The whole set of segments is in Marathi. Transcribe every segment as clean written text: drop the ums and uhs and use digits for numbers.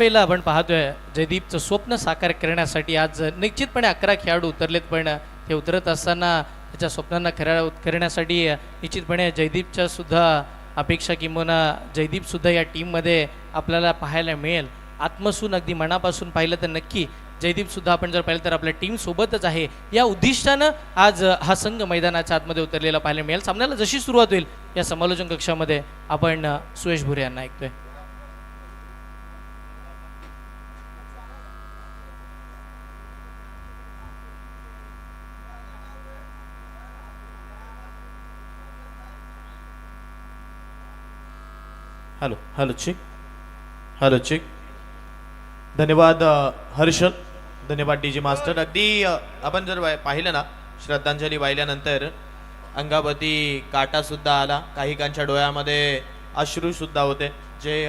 पहिला आपण पाहतोय जयदीपचं स्वप्न साकार करण्यासाठी आज निश्चितपणे 11 खेळाडू उतरलेत, पण ते उतरत असताना त्याच्या स्वप्नांना खऱ्या करण्यासाठी निश्चितपणे जयदीपच्या सुद्धा अपेक्षा किंवा जयदीपसुद्धा या टीममध्ये आपल्याला पाहायला मिळेल. आत्मसून अगदी मनापासून पाहिलं तर नक्की जयदीपसुद्धा आपण जर पाहिलं तर आपल्या टीमसोबतच आहे. या उद्दिष्टानं आज हा संघ मैदानाच्या आतमध्ये उतरलेला पाहायला मिळेल. सामन्याला जशी सुरुवात होईल या समालोचन कक्षामध्ये आपण सुयश भुरे यांना ऐकतोय. हॅलो हॅलो चिक हॅलो चिक. धन्यवाद हर्षल, धन्यवाद डीजी मास्टर. अगदी आपण जर पाहिलं ना, श्रद्धांजली वाहिल्यानंतर अंगावरती काटा सुद्धा आला, काहीकांच्या डोळ्यामध्ये अश्रू सुद्धा होते. जे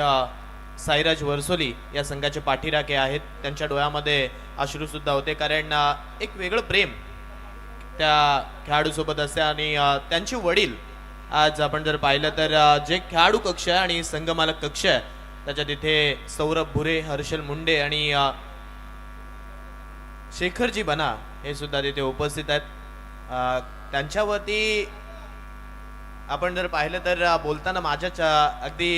साईराज वर्सोली या संघाचे पाठीराखे आहेत त्यांच्या डोळ्यामध्ये अश्रू सुद्धा होते, कारण एक वेगळं प्रेम त्या खेळाडूसोबत असते. आणि त्यांचे वडील आज आपण जर पाहिलं तर जे खेळाडू कक्ष आहे आणि संघमालक कक्ष आहे त्याच्यात इथे सौरभ भुरे, हर्षल मुंडे आणि शेखरजी बना हे सुद्धा तिथे उपस्थित आहेत. त्यांच्यावरती आपण जर पाहिलं तर बोलताना माझ्या अगदी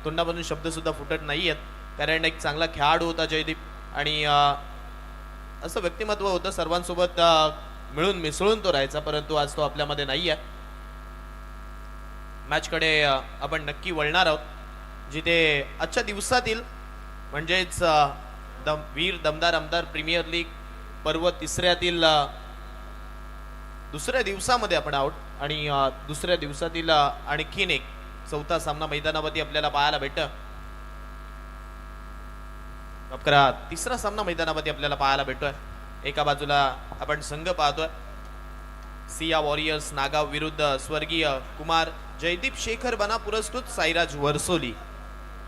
तोंडामधून शब्द सुद्धा फुटत नाही आहेत, कारण एक चांगला खेळाडू होता जयदीप आणि असं व्यक्तिमत्व होतं, सर्वांसोबत मिळून मिसळून तो राहायचा, परंतु आज तो आपल्यामध्ये नाही आहे. मॅचकडे आपण नक्की वळणार आहोत, जिथे आजच्या दिवसातील म्हणजेच वीर दमदार आमदार प्रीमियर लीग पर्व तिसऱ्यातील दुसऱ्या दिवसामध्ये आपण आहोत. आणि दुसऱ्या दिवसातील आणखीन एक चौथा सामना मैदानावरती आपल्याला पाहायला भेटतं. तिसरा सामना मैदानावरती आपल्याला पाहायला भेटतोय. एका बाजूला आपण संघ पाहतोय सिया वॉरियर्स नागाव विरुद्ध स्वर्गीय कुमार जयदीप शेखर बना पुरस्कृत साईराज वर्सोली.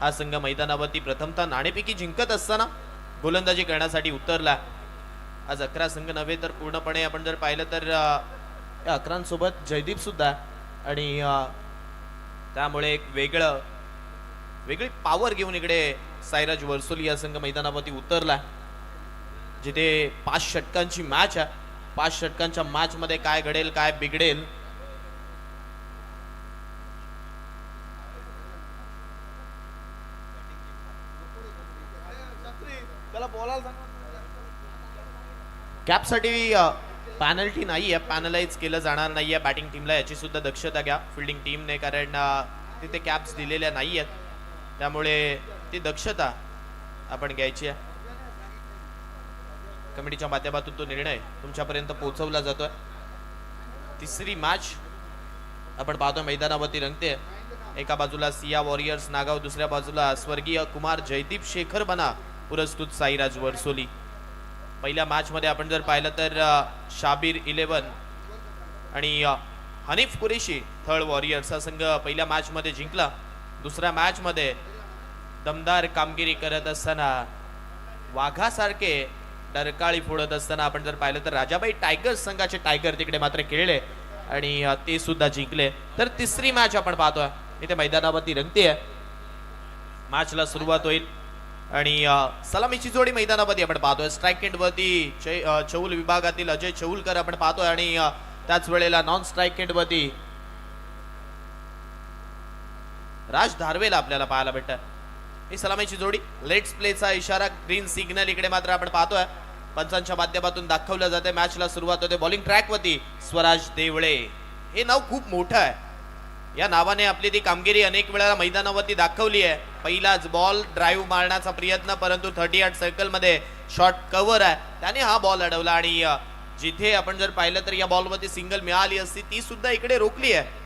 हा संघ मैदानावरती प्रथमतः नाणेफेकी जिंकत असताना गोलंदाजी करण्यासाठी उतरला. आज 11 संघ नव्हे तर पूर्णपणे आपण जर पाहिलं तर या 11 सोबत जयदीप सुद्धा, आणि त्यामुळे एक वेगळी पॉवर घेऊन इकडे साईराज वर्सोली हा संघ मैदानावरती उतरला, जिथे 5 षटकांची मॅच आहे. 5 षटकांच्या मॅच मध्ये काय घडेल काय बिघडेल कॅपसाठी पॅनल्टी नाही आहे, पॅनलाइज केलं जाणार नाही आहे बॅटिंग टीमला, याची सुद्धा दक्षता घ्या फिल्डिंग टीमने, कारण तिथे कॅप्स दिलेल्या नाही आहेत, त्यामुळे ती दक्षता आपण घ्यायची आहे. कमिटीच्या माध्यमातून तो निर्णय तुमच्यापर्यंत पोहोचवला जातोय. तिसरी मॅच आपण पाहतोय मैदानावरती रंगते. एका बाजूला सिया वॉरियर्स नागाव, दुसऱ्या बाजूला स्वर्गीय कुमार जयदीप शेखर बना पुरस्कृत साईराज वर्सोली. पहिल्या मॅच मध्ये आपण जर पाहिलं तर शाबीर 11 आणि हनीफ कुरेशी थर्ड वॉरियर्स हा संघ पहिल्या मॅच मध्ये जिंकला. दुसऱ्या मॅच मध्ये दमदार कामगिरी करत असताना वाघासारखे डरकाळी फोडत असताना आपण जर पाहिलं तर राजाबाई टायगर्स संघाचे टायगर तिकडे मात्र खेळले आणि ते सुद्धा जिंकले. तर तिसरी मॅच आपण पाहतोय इथे मैदानावरती रंगते. मॅचला सुरुवात होईल आणि सलामीची जोडी मैदानावरती आपण पाहतोय. स्ट्राईक एंड वरती चौल विभागातील अजय चौलकर आपण पाहतोय, आणि त्याच वेळेला नॉन स्ट्राईक एंड वरती राज धारवेला आपल्याला पाहायला भेटत. ही सलामीची जोडी. लेट्स प्लेचा इशारा, ग्रीन सिग्नल इकडे मात्र आपण पाहतोय पंचांच्या माध्यमातून दाखवलं जाते. मॅचला सुरुवात होते. बॉलिंग ट्रॅक वरती स्वराज देवळे, हे नाव खूप मोठं आहे, या नावाने आपली ती कामगिरी अनेक वेळा मैदानावरती दाखवली आहे. पहिलाच बॉल ड्राईव्ह मारण्याचा प्रयत्न, परंतु 38 सर्कल मध्ये शॉर्ट कव्हर आहे, त्याने हा बॉल अडवला. आणि जिथे आपण जर पाहिलं तर या बॉलवरती सिंगल मिळाली असती ती सुद्धा इकडे रोखली आहे.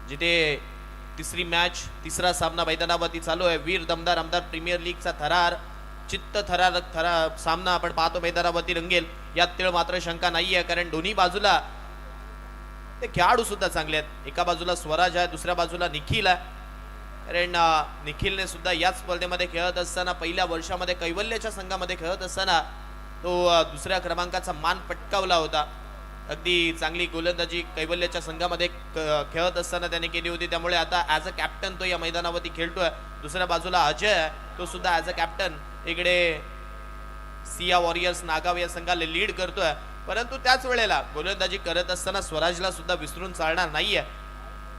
जिथे तिसरी मॅच, तिसरा सामना मैदानावरती चालू आहे. वीर दमदार आमदार प्रीमियर लीगचा थरार सामना आपण पाहतो मैदानावरती रंगेल, यात तिळ मात्र शंका नाही आहे, कारण दोन्ही बाजूला ते खेळाडू सुद्धा चांगले आहेत. एका बाजूला स्वराज आहे, दुसऱ्या बाजूला निखिल आहे, कारण निखिलने सुद्धा याच स्पर्धेमध्ये खेळत असताना पहिल्या वर्षामध्ये कैवल्याच्या संघामध्ये खेळत असताना तो दुसऱ्या क्रमांकाचा मान पटकावला होता. अगदी चांगली गोलंदाजी कैवल्याच्या संघामध्ये खेळत असताना त्याने केली होती. त्यामुळे आता ॲज अ कॅप्टन तो या मैदानावरती खेळतोय. दुसऱ्या बाजूला अजय आहे, तो सुद्धा ॲज अ कॅप्टन इकडे सिया वॉरियर्स नागाव या संघाला लीड करतोय. परंतु त्याच वेळेला गोलंदाजी करत असताना स्वराजला सुद्धा विसरून चालणार नाहीये.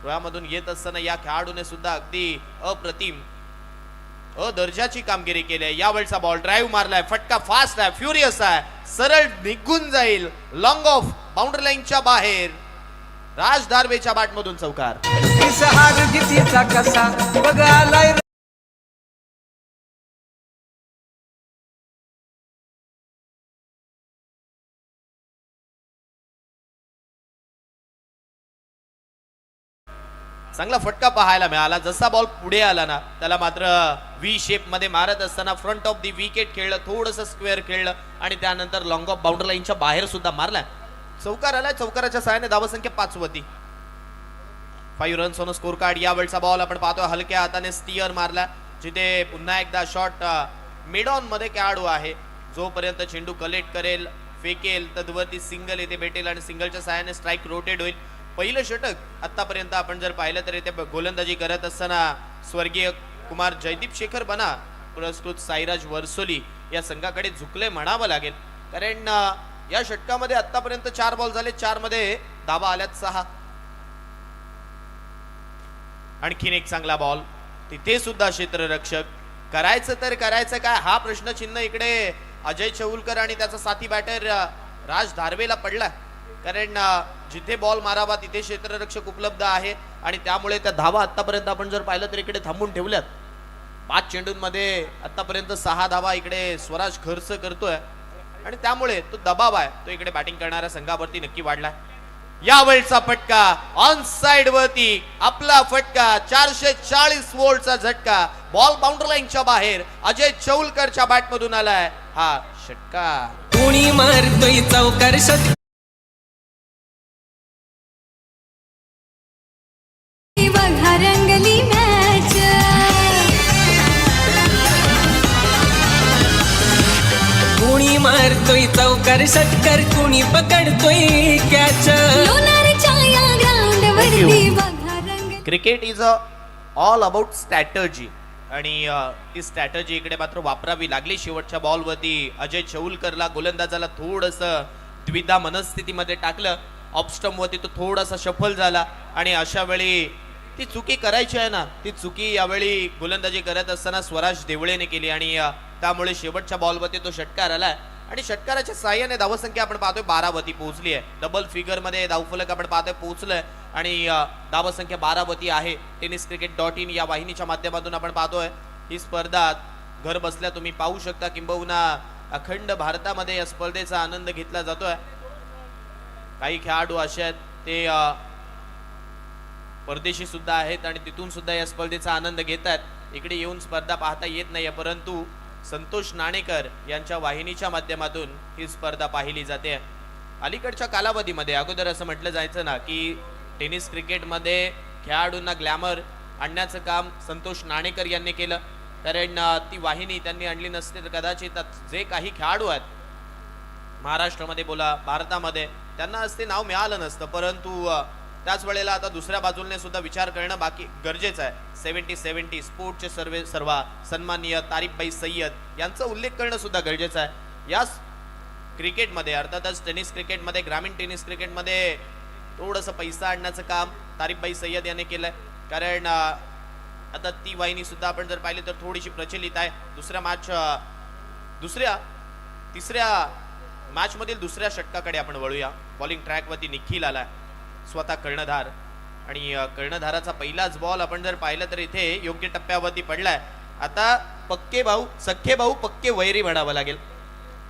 डोळ्यामधून येत असताना या खेळाडूने सुद्धा अगदी अप्रतिम दर्जाची कामगिरी केली आहे. यावेळचा बॉल ड्राईव्ह मारलाय, फटका फास्ट आहे, फ्युरियस आहे, सरळ निघून जाईल लॉंग ऑफ बाउंड्री लाईनच्या बाहेर. राज धारवेच्या बॅटमधून चौकार. कसा बघालाय चांगला फटका पाहायला मिळाला. जसा बॉल पुढे आला ना त्याला मात्र व्ही शेप मध्ये मारत असताना फ्रंट ऑफ दी विकेट खेळलं, थोडंसं स्क्वेअर खेळलं आणि त्यानंतर लॉंग ऑफ बाउंड्री लाईनच्या बाहेर सुद्धा मारलाय. चौकार आलाय. चौकाराच्या सहाय्याने धावसंख्या 5 वरती. 5 रन्स ऑन स्कोर कार्ड. यावेळचा बॉल आपण पाहतोय हलक्या हाताने स्टिअर मारला, जिथे पुन्हा एकदा शॉट मिड ऑन मध्ये खेळाडू आहे. जोपर्यंत चेंडू कलेक्ट करेल, फेकेल, तद्वरती सिंगल येथे भेटेल आणि सिंगलच्या सहाय्याने स्ट्राईक रोटेट होईल. पहिलं षटक आतापर्यंत आपण जर पाहिलं तर इथे गोलंदाजी करत असताना स्वर्गीय कुमार जयदीप शेखर बना पुरस्कृत साईराज वर्सोली या संघाकडे झुकले म्हणावं लागेल. कारण या षटकामध्ये आतापर्यंत 4 बॉल झाले, 4 मध्ये धावा आल्यात 6. आणखीन एक चांगला बॉल, तिथे सुद्धा क्षेत्ररक्षक. करायचं तर करायचं काय हा प्रश्नचिन्ह इकडे अजय चौलकर आणि त्याचा साथी बॅटर राज धारवेला पडला. कारण जिथे बॉल मारावा तिथे क्षेत्ररक्षक उपलब्ध आहे आणि त्यामुळे त्या धावा आतापर्यंत आपण जर पाहिलं तर इकडे थांबून ठेवल्यात. 5 चेंडूंमध्ये आतापर्यंत 6 धावा इकडे स्वराज खर्च करतोय आणि त्यामुळे तो दबाव आहे तो इकडे बॅटिंग करणाऱ्या संघावरती नक्की वाढला. यावेळचा फटका ऑन साइड वरती, आपला फटका 440 वोल्टचा झटका, बॉल बाउंड्री लाईनच्या बाहेर. अजय चौलकरच्या बॅटमधून आलाय हा षटकार. कोणी मारतोय चौकार षटकार बघा रंगली मॅच. कोणी मारतोय चौकार षटकार, कोणी पकडतोय कॅच. लोणारच्या या ग्राउंडवरती बघा रंग. Cricket is all about strategy आणि ती स्ट्रॅटर्जी इकडे मात्र वापरावी लागली. शेवटच्या बॉलवरती अजय चौलकरला गोलंदाजाला थोडंसं द्विधा मनस्थितीमध्ये टाकलं. ऑफस्टम्पवरती तो थोडासा सफल झाला आणि अशा वेळी ती चुकी करायची आहे ना, ती चुकी यावेळी गोलंदाजी करत असताना स्वराज देवळेने केली आणि त्यामुळे शेवटच्या बॉलवरती तो षटकार आलाय आणि षटकाराच्या साह्याने धावसंख्या आपण पाहतोय 12 वरती पोहोचली आहे. डबल फिगर मध्ये धावफलक आपण पाहतोय पोहोचलंय आणि धावसंख्या 12 वरती आहे. tenniscricket.in या वाहिनीच्या माध्यमातून आपण पाहतोय ही स्पर्धा घर बसल्या तुम्ही पाहू शकता. किंबहुना अखंड भारतामध्ये या स्पर्धेचा आनंद घेतला जातोय. काही खेळाडू असे आहेत ते परदेशी सुद्धा आहेत आणि तिथून सुद्धा या स्पर्धेचा आनंद घेत आहेत. इकडे येऊन स्पर्धा पाहता येत नाहीये, परंतु संतोष नाणेकर यांच्या वाहिनीच्या माध्यमातून ही स्पर्धा पाहिली जाते. अलीकडच्या कालावधीमध्ये अगोदर असं म्हटलं जायचं ना की टेनिस क्रिकेटमध्ये खेळाडूंना ग्लॅमर आणण्याचं काम संतोष नाणेकर यांनी केलं. कारण ती वाहिनी त्यांनी आणली नसते तर कदाचित जे काही खेळाडू आहेत महाराष्ट्रामध्ये बोला भारतामध्ये त्यांना असते नाव मिळालं नसतं. परंतु त्याच वेळेला आता दुसऱ्या बाजूने सुद्धा विचार करणं बाकी गरजेचं आहे. 70-70 स्पोर्टचे सर्वा सन्माननीय तारिकबाई सय्यद यांचा उल्लेख करणं सुद्धा गरजेचं आहे. या क्रिकेटमध्ये अर्थातच टेनिस क्रिकेटमध्ये ग्रामीण टेनिस क्रिकेटमध्ये थोडंसं पैसा आणण्याचं काम तारिकबाई सय्यद यांनी केलंय. कारण आता ती वाहिनी सुद्धा आपण जर पाहिली तर थोडीशी प्रचलित आहे. तिसऱ्या मॅच मधील दुसऱ्या षटकाकडे आपण वळूया. बॉलिंग ट्रॅकवरती निखिल आलाय, स्वतः कर्णधार आणि कर्णधाराचा पहिलाच बॉल आपण जर पाहिलं तर इथे योग्य टप्प्यावरती पडलाय. आता सख्खे भाऊ पक्के वैरी म्हणावं लागेल.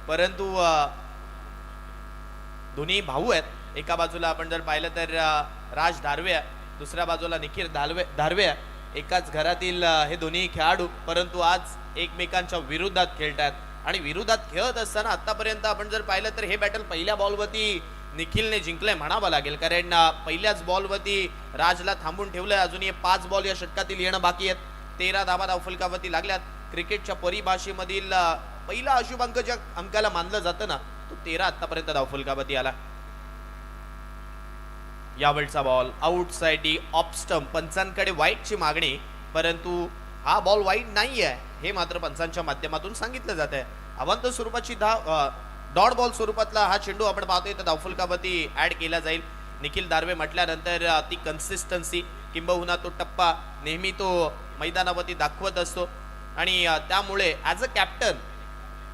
परंतु दोन्ही भाऊ आहेत. एका बाजूला आपण जर पाहिलं तर राज धारवे आहे, दुसऱ्या बाजूला निखिल धारवे आहे. एकाच घरातील हे दोन्ही खेळाडू, परंतु आज एकमेकांच्या विरोधात खेळतात आणि विरोधात खेळत असताना आतापर्यंत आपण जर पाहिलं तर हे बॅटल पहिल्या बॉलवरती निखिलने जिंकलंय म्हणावं लागेल. कारण पहिल्याच बॉलवरती राजला थांबून ठेवलंय. अजूनही 5 बॉल या षटकातील येणं बाकी आहेत. 13 धावा धावफलकावरती लागल्यात. क्रिकेटच्या परिभाषेमधील पहिला अशुभ अंक ज्या अंकाला मानलं जातं ना तो 13 आतापर्यंत धावफलकावरती आला. यावेळचा ball outside off stump. पंचांकडे वाईटची मागणी, परंतु हा बॉल वाईट नाही आहे हे मात्र पंचांच्या माध्यमातून सांगितलं जात आहे. अवंत स्वरूपाची डॉट बॉल स्वरूपातला हा चेंडू आपण पाहतोय तर धावफलकावरती ऍड केला जाईल. निखिल दार्वे म्हटल्यानंतर ती कन्सिस्टन्सी किंबहुना तो टप्पा नेहमी तो मैदानावरती दाखवत असतो आणि त्यामुळे ॲज अ कॅप्टन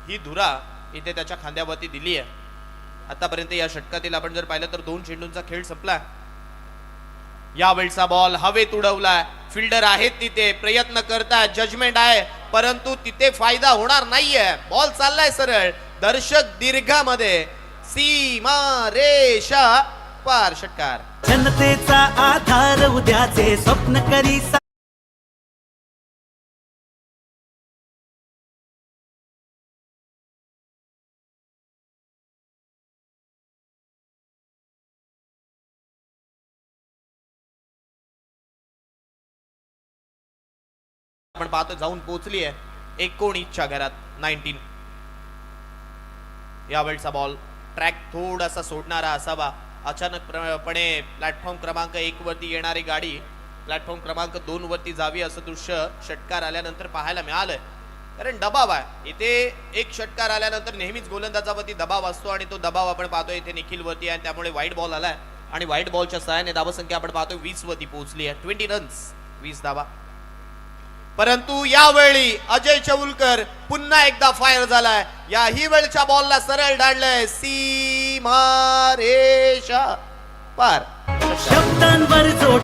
ही धुरा इथे त्याच्या खांद्यावरती दिली आहे. आतापर्यंत या षटकातील आपण जर पाहिलं तर 2 चेंडूंचा खेळ संपला. यावेळचा बॉल हवेत उडवलाय. फिल्डर आहेत तिथे, प्रयत्न करताय, जजमेंट आहे, परंतु तिथे फायदा होणार नाहीये. बॉल चाललाय सरळ दर्शक दीर्घामध्ये, सीमा रेषा पार. षटकार. जनतेचा आधार उद्याचे स्वप्न करी आपण पाहतो जाऊन पोहोचली आहे 19च्या घरात 19. यावेळचा बॉल ट्रॅक थोडासा सोडणारा असावा. अचानकपणे प्लॅटफॉर्म क्रमांक 1 वरती येणारी गाडी प्लॅटफॉर्म क्रमांक 2 वरती जावी असं दृश्य षटकार आल्यानंतर पाहायला मिळालंय. कारण दबाव आहे इथे. एक षटकार आल्यानंतर नेहमीच गोलंदाजावरती दबाव असतो आणि तो दबाव आपण पाहतोय इथे निखिल वरती आहे. त्यामुळे वाईट बॉल आलाय आणि वाईट बॉलच्या सहाय्याने धावसंख्या आपण पाहतोय 20 वरती पोहोचली आहे. 20 रन्स, 20 धावा. परंतु यावेळी अजय चौलकर पुन्हा एकदा फायर झालाय. याही वेळच्या बॉलला सरळ डाळलंय सीमा रेषा पार. शब्दांवर जोड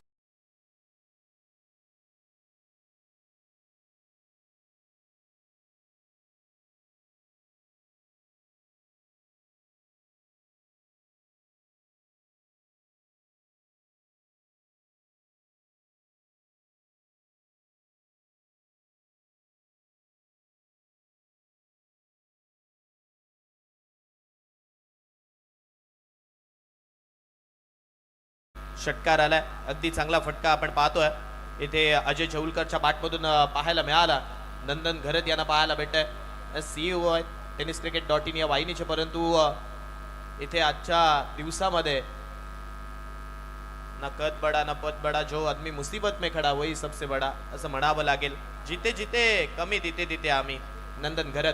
षटकार आलाय. अगदी चांगला फटका आपण पाहतोय इथे अजय चौलकरच्या बॅटमधून पाहायला मिळाला. नंदन घरत यांना पाहायला भेटतंय. सीईओ आहे tenniscricket.in या वाहिनीचे, परंतु इथे आजच्या दिवसामध्ये ना कद बडा ना पद बडा, जो आदमी मुसीबत में खडा वही सबसे बडा असं म्हणावं लागेल. जिथे जिथे कमी तिथे तिथे आम्ही. नंदन घरत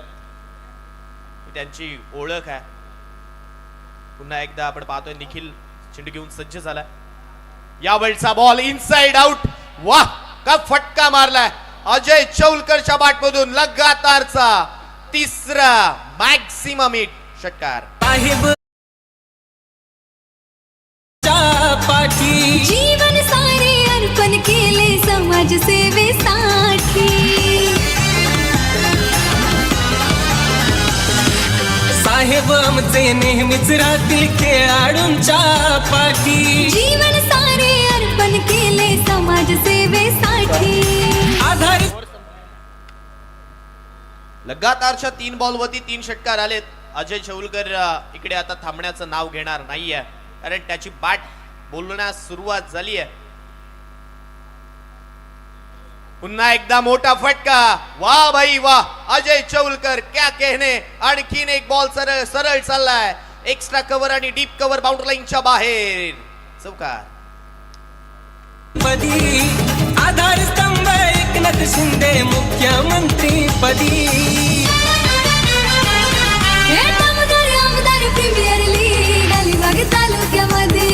त्यांची ओळख आहे. पुन्हा एकदा आपण पाहतोय निखिल चेंडू घेऊन सज्ज झालाय. यावेळचा बॉल इनसाइड आउट. वाह का फटका मारलाय अजय चौलकरच्या बॅटमधून. लगातारचा 3रा मॅक्सिमम हिट. षटकार. साहेब पाठी जीवन सारे अर्पण केले समाज सेवेसाठी. साहेब आमचे नेहमीच राहतील खेळाडूंच्या पाठी. जीवन सारे अर्पण केले समाज सेवेसाठी. आधार लगातारच्या 3 बॉलवरती 3 षटकार आलेत. अजय चौलकर इकडे आता थांबण्याचं नाव घेणार नाहीये, कारण त्याची बॅट बोलण्यास सुरुवात झाली आहे. पुन्हा एकदा मोठा फटका. वाह भाई वाह, अजय चौलकर क्या कहने. आणखीन एक बॉल सरळ सरळ चाललाय. एक्स्ट्रा कव्हर आणि डीप कव्हर बाउंड्री लाईनच्या बाहेर. चौकार. पदी आधारस्तंभ एकनाथ शिंदे मुख्यमंत्री पदी. हे दामोदर आमदार प्रीमियर लीग अलिबाग तालुक्यामध्ये.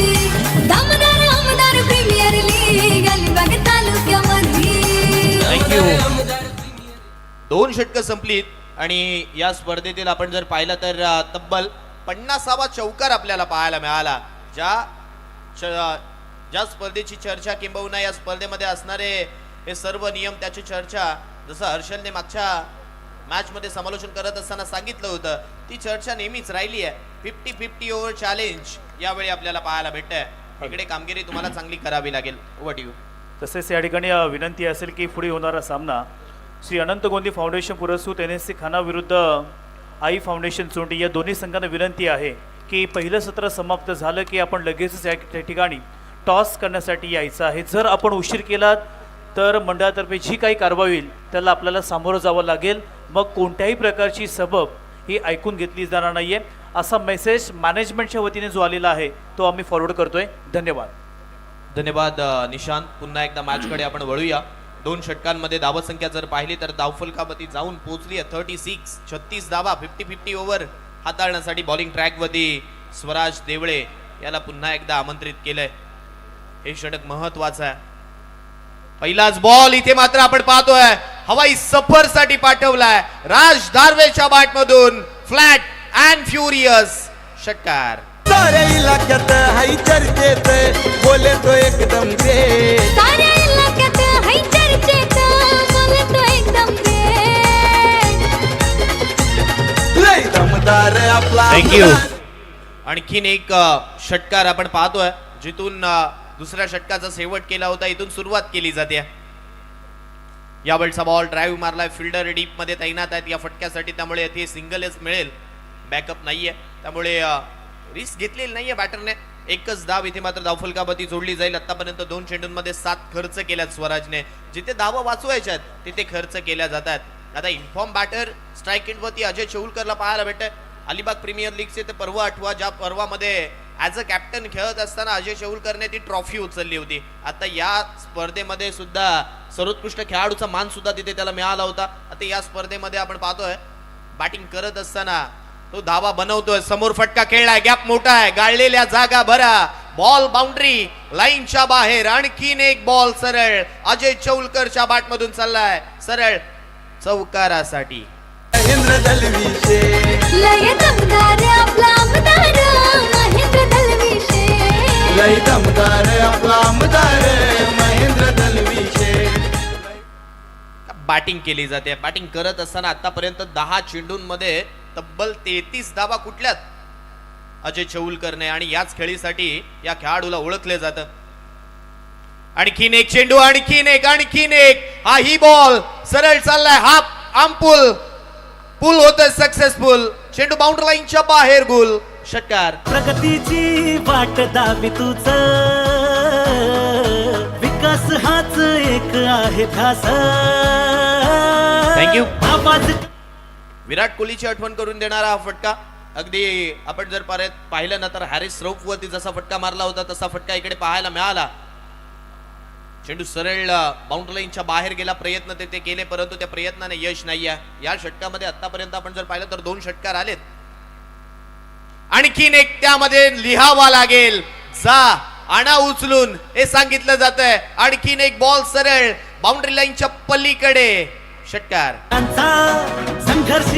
दामोदर आमदार प्रीमियर लीग अलिबाग तालुक्यामध्ये. 2 षटकं संपलीत आणि या स्पर्धेतील आपण जर पाहिलं तर तब्बल 50वा चौकार आपल्याला पाहायला मिळाला. ज्या स्पर्धेची चर्चा किंबहुना या स्पर्धेमध्ये असणारे हे सर्व नियम त्याची चर्चा, जसं हर्षलने मागच्या मॅच मध्ये समालोचन करत असताना सांगितलं होतं, ती चर्चा नेहमीच राहिली आहे. 50-50 ओव्हर चॅलेंज यावेळी आपल्याला पाहायला भेटतंय. इकडे कामगिरी तुम्हाला चांगली करावी लागेल. What you. तसेच या ठिकाणी विनंती असेल की पुढे होणारा सामना श्री अनंत गोंदी फाउंडेशन पुरस्कृत NSC खाना विरुद्ध आई फाउंडेशन चोंडी या दोन्ही संघांना विनंती आहे की पहिलं सत्र समाप्त झालं की आपण लगेचच या ठिकाणी टॉस करण्यासाठी यायचं आहे. जर आपण उशीर केला तर मंडळातर्फे जी काही कारवाई होईल त्याला आपल्याला सामोरं जावं लागेल. मग कोणत्याही प्रकारची सबब ही ऐकून घेतली जाणार नाही आहे असा मेसेज मॅनेजमेंटच्या वतीने जो आलेला आहे तो आम्ही फॉरवर्ड करतोय. धन्यवाद. धन्यवाद निशांत. पुन्हा एकदा मॅच कडे आपण वळूया. 2 षटकांमध्ये धावसंख्या जर पाहिली तर धावफलकावरती जाऊन पोहोचली आहे 36. 36 धावा 50-50 ओव्हर हाताळण्यासाठी बॉलिंग ट्रॅकवरती स्वराज देवळे याला पुन्हा एकदा आमंत्रित केलंय. हे षटक महत्वाचं आहे. पहिलाच बॉल इथे मात्र आपण पाहतोय हवाई सफर साठी पाठवलाय राज दार्वेच्या बॅट मधून. फ्लॅट अँड फ्युरियस षटकार. साऱ्या इलाक्यात हाई चर्चेत बोले तो एकदम ग्रेट. साऱ्या इलाक्यात हाय चर्चेत बोलतो एकदम ग्रेट. लय दमदार आपला थँक्यू. आणखीन एक षटकार आपण पाहतोय जिथून दुसऱ्या षटकाचा शेवट केला होता. इथून सुरुवात केली जाते. यावेळचा बॉल ड्राईव्ह मारलाय. फिल्डर डीप मध्ये तैनात आहेत या फटक्यासाठी, त्यामुळे इथे सिंगलच मिळेल. बॅकअप नाहीये, त्यामुळे रिस्क घेतलेली नाहीये बॅटरने. एकच धाव इथे मात्र धावफलकावरती जोडली जाईल. आतापर्यंत 2 चेंडूंमध्ये 7 खर्च केल्यात स्वराजने. जिथे धावा वाचवायच्या आहेत तिथे खर्च केल्या जातात. आता इन्फॉर्म बॅटर स्ट्राईक एंडवरती अजय चौलकरला पाहायला भेटतंय. अलिबाग प्रीमियर लीगचे ते पर्व आठवा, ज्या पर्वामध्ये ॲज अ कॅप्टन खेळत असताना अजय चौलकरने ती ट्रॉफी उचलली होती. आता या स्पर्धेमध्ये सुद्धा सर्वोत्कृष्ट खेळाडूचा मान सुद्धा तिथे त्याला मिळाला होता. आता या स्पर्धेमध्ये आपण पाहतोय बॅटिंग करत असताना तो धावा बनवतोय. समोर फटका खेळलाय, गॅप मोठा आहे, गाळलेल्या जागा भरा. बॉल बाउंड्री लाईनच्या बाहेर. आणखीन एक बॉल सरळ अजय चौलकरच्या बॅट मधून चाललाय सरळ चौकारासाठी. महेंद्र दलविशे लय दमदार आपला आमदार महेंद्र दलविशे. लय दमदार आपला आमदार महेंद्र दलविशे. बॅटिंग केली जाते. बॅटिंग करत असताना आतापर्यंत 10 चेंडूंमध्ये तब्बल 33 धावा कुठल्यात अजय चौलकरने, आणि याच खेळीसाठी या खेळाडूला ओळखले जातं. आणखीन एक चेंडू, आणखीन एक. हा ही बॉल सरळ चाललाय हाफ आमपूल. पूल होतोय सक्सेसफुल. चेंडू बाउंड्री लाईनच्या बाहेर. गोल षटकार. प्रगतीची वाट दाबी तुझ विकास हाच एक आहे ध्यास. थँक्यू. आवाज विराट कोहलीची आठवण करून देणारा हा फटका. अगदी आपण जर पाहिलं ना तर हॅरिस रौफ वरती जसा फटका मारला होता तसा फटका इकडे पाहायला मिळाला. चेंडू सरळ बाउंड्री लाईनच्या बाहेर गेला. प्रयत्न ते केले परंतु त्या प्रयत्नाने यश नाही आहे. या षटकामध्ये आतापर्यंत आपण जर पाहिलं तर 2 षटकार आलेत. आणखीन एक त्यामध्ये लिहावा लागेल. जा आणा उचलून हे सांगितलं जातंय. आणखीन एक बॉल सरळ बाउंड्री लाईनच्या पलीकडे षटकार. संघर्ष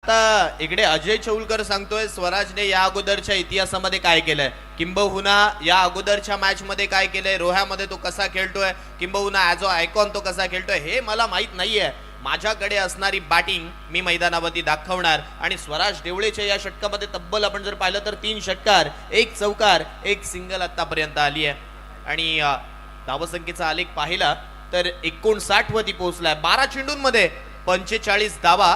आता इकडे अजय चौलकर सांगतोय स्वराजने या अगोदरच्या इतिहासामध्ये काय केलंय, किंबहुना या अगोदरच्या मॅच मध्ये काय केलंय, रोह्यामध्ये तो कसा खेळतोय, किंबहुना ॲज अ आयकॉन तो कसा खेळतोय हे मला माहित नाहीये. माझ्याकडे असणारी बॅटिंग मी मैदानावरती दाखवणार. आणि स्वराज देवळेच्या या षटकामध्ये तब्बल आपण जर पाहिलं तर 3 षटकार, 1 चौकार, 1 सिंगल आतापर्यंत आली आहे. आणि धावसंख्येचा आलेख पाहिला तर 59 वरती पोहोचलाय. 12 चेंडूंमध्ये 45 धावा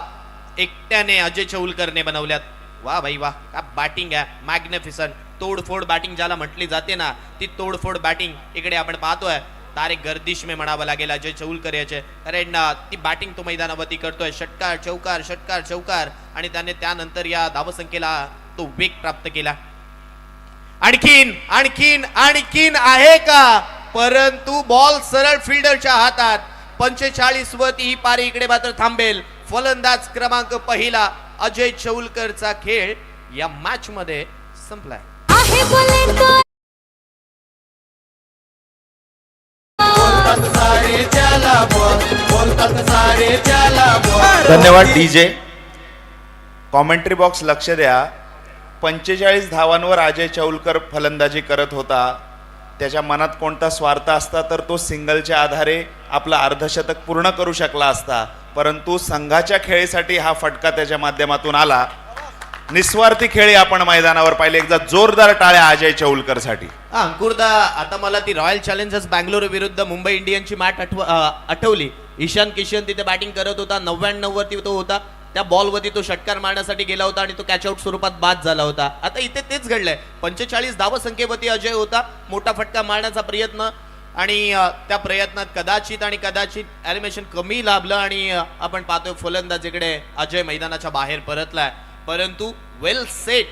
एकट्याने अजय चौलकरने बनवल्यात. वा भाई वा, का बॅटिंग आहे, मॅग्निफिसंट. तोडफोड बॅटिंग ज्याला म्हटली जाते ना ती तोडफोड बॅटिंग इकडे आपण पाहतोय. तारे गर्दिश में म्हणावं लागेल अजय चौलकर याचे, कारण ती बॅटिंग तो मैदानावरती करतोय. षटकार चौकार, षटकार चौकार, आणि त्याने त्यानंतर या धावसंख्येला तो वेग प्राप्त केला. आणखीन आणखीन आणखीन आहे का, परंतु बॉल सरळ फिल्डरच्या हातात. 45 वरती ही पारी इकडे मात्र थांबेल. फलंदाज क्रमांक पहिला अजय चौलकरचा खेळ या मॅच मध्ये संपलाय. आहे बोले तो धन्यवाद डीजे. कॉमेंट्री बॉक्स लक्ष द्या. 45 धावांवर अजय चौलकर फलंदाजी करत होता. त्याच्या मनात कोणता स्वार्थ असता तर तो सिंगलच्या आधारे आपलं अर्धशतक पूर्ण करू शकला असता, परंतु संघाच्या खेळीसाठी हा फटका त्याच्या माध्यमातून आला. निस्वार्थी खेळी आपण मैदानावर पाहिले. एकदा जोरदार टाळ्या अजय चौलकर साठी. अंकुरदा, आता मला ती रॉयल चॅलेंजर्स बँगलोर विरुद्ध मुंबई इंडियन्सची मॅच आठवली. ईशान किशन तिथे बॅटिंग करत होता, 99 वरती तो होता. त्या बॉलवरती तो षटकार मारण्यासाठी गेला होता आणि तो कॅच आउट स्वरूपात बाद झाला होता. आता इथे तेच घडलंय. 45 धावसंख्येवरती अजय होता, मोठा फटका मारण्याचा प्रयत्न आणि त्या प्रयत्नात कदाचित ॲनिमेशन कमी लाभलं आणि आपण पाहतोय फलंदाजीकडे अजय मैदानाच्या बाहेर परतलाय. परंतु वेल सेट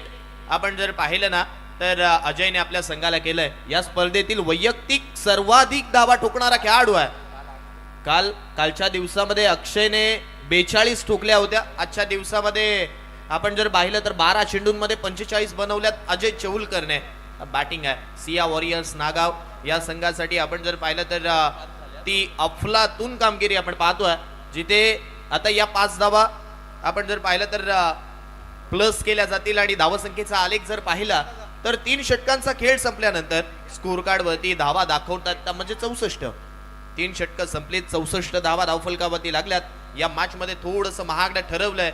आपण जर पाहिलं ना तर अजयने आपल्या संघाला केलंय. या स्पर्धेतील वैयक्तिक सर्वाधिक धावा ठोकणारा खेळाडू आहे. कालच्या दिवसामध्ये अक्षयने 42 ठोकल्या होत्या. आजच्या दिवसामध्ये आपण जर पाहिलं तर 12 चेंडूंमध्ये 45 बनवल्यात अजय चौलकरने. बॅटिंग आहे सिया वॉरियर्स नागाव या संघासाठी. आपण जर पाहिलं तर ती अफलातून कामगिरी आपण पाहतोय, जिथे आता या 5 धावा आपण जर पाहिलं तर प्लस केल्या जातील आणि धावसंख्येचा आलेख जर पाहिला तर 3 षटकांचा खेळ संपल्यानंतर स्कोर कार्ड वरती धावा दाखवतात म्हणजे 64. 3 षटकं संपलीत, 64 धावा धावफलकावरती लागल्यात. या मॅच मध्ये थोडंसं महागडं ठरवलंय.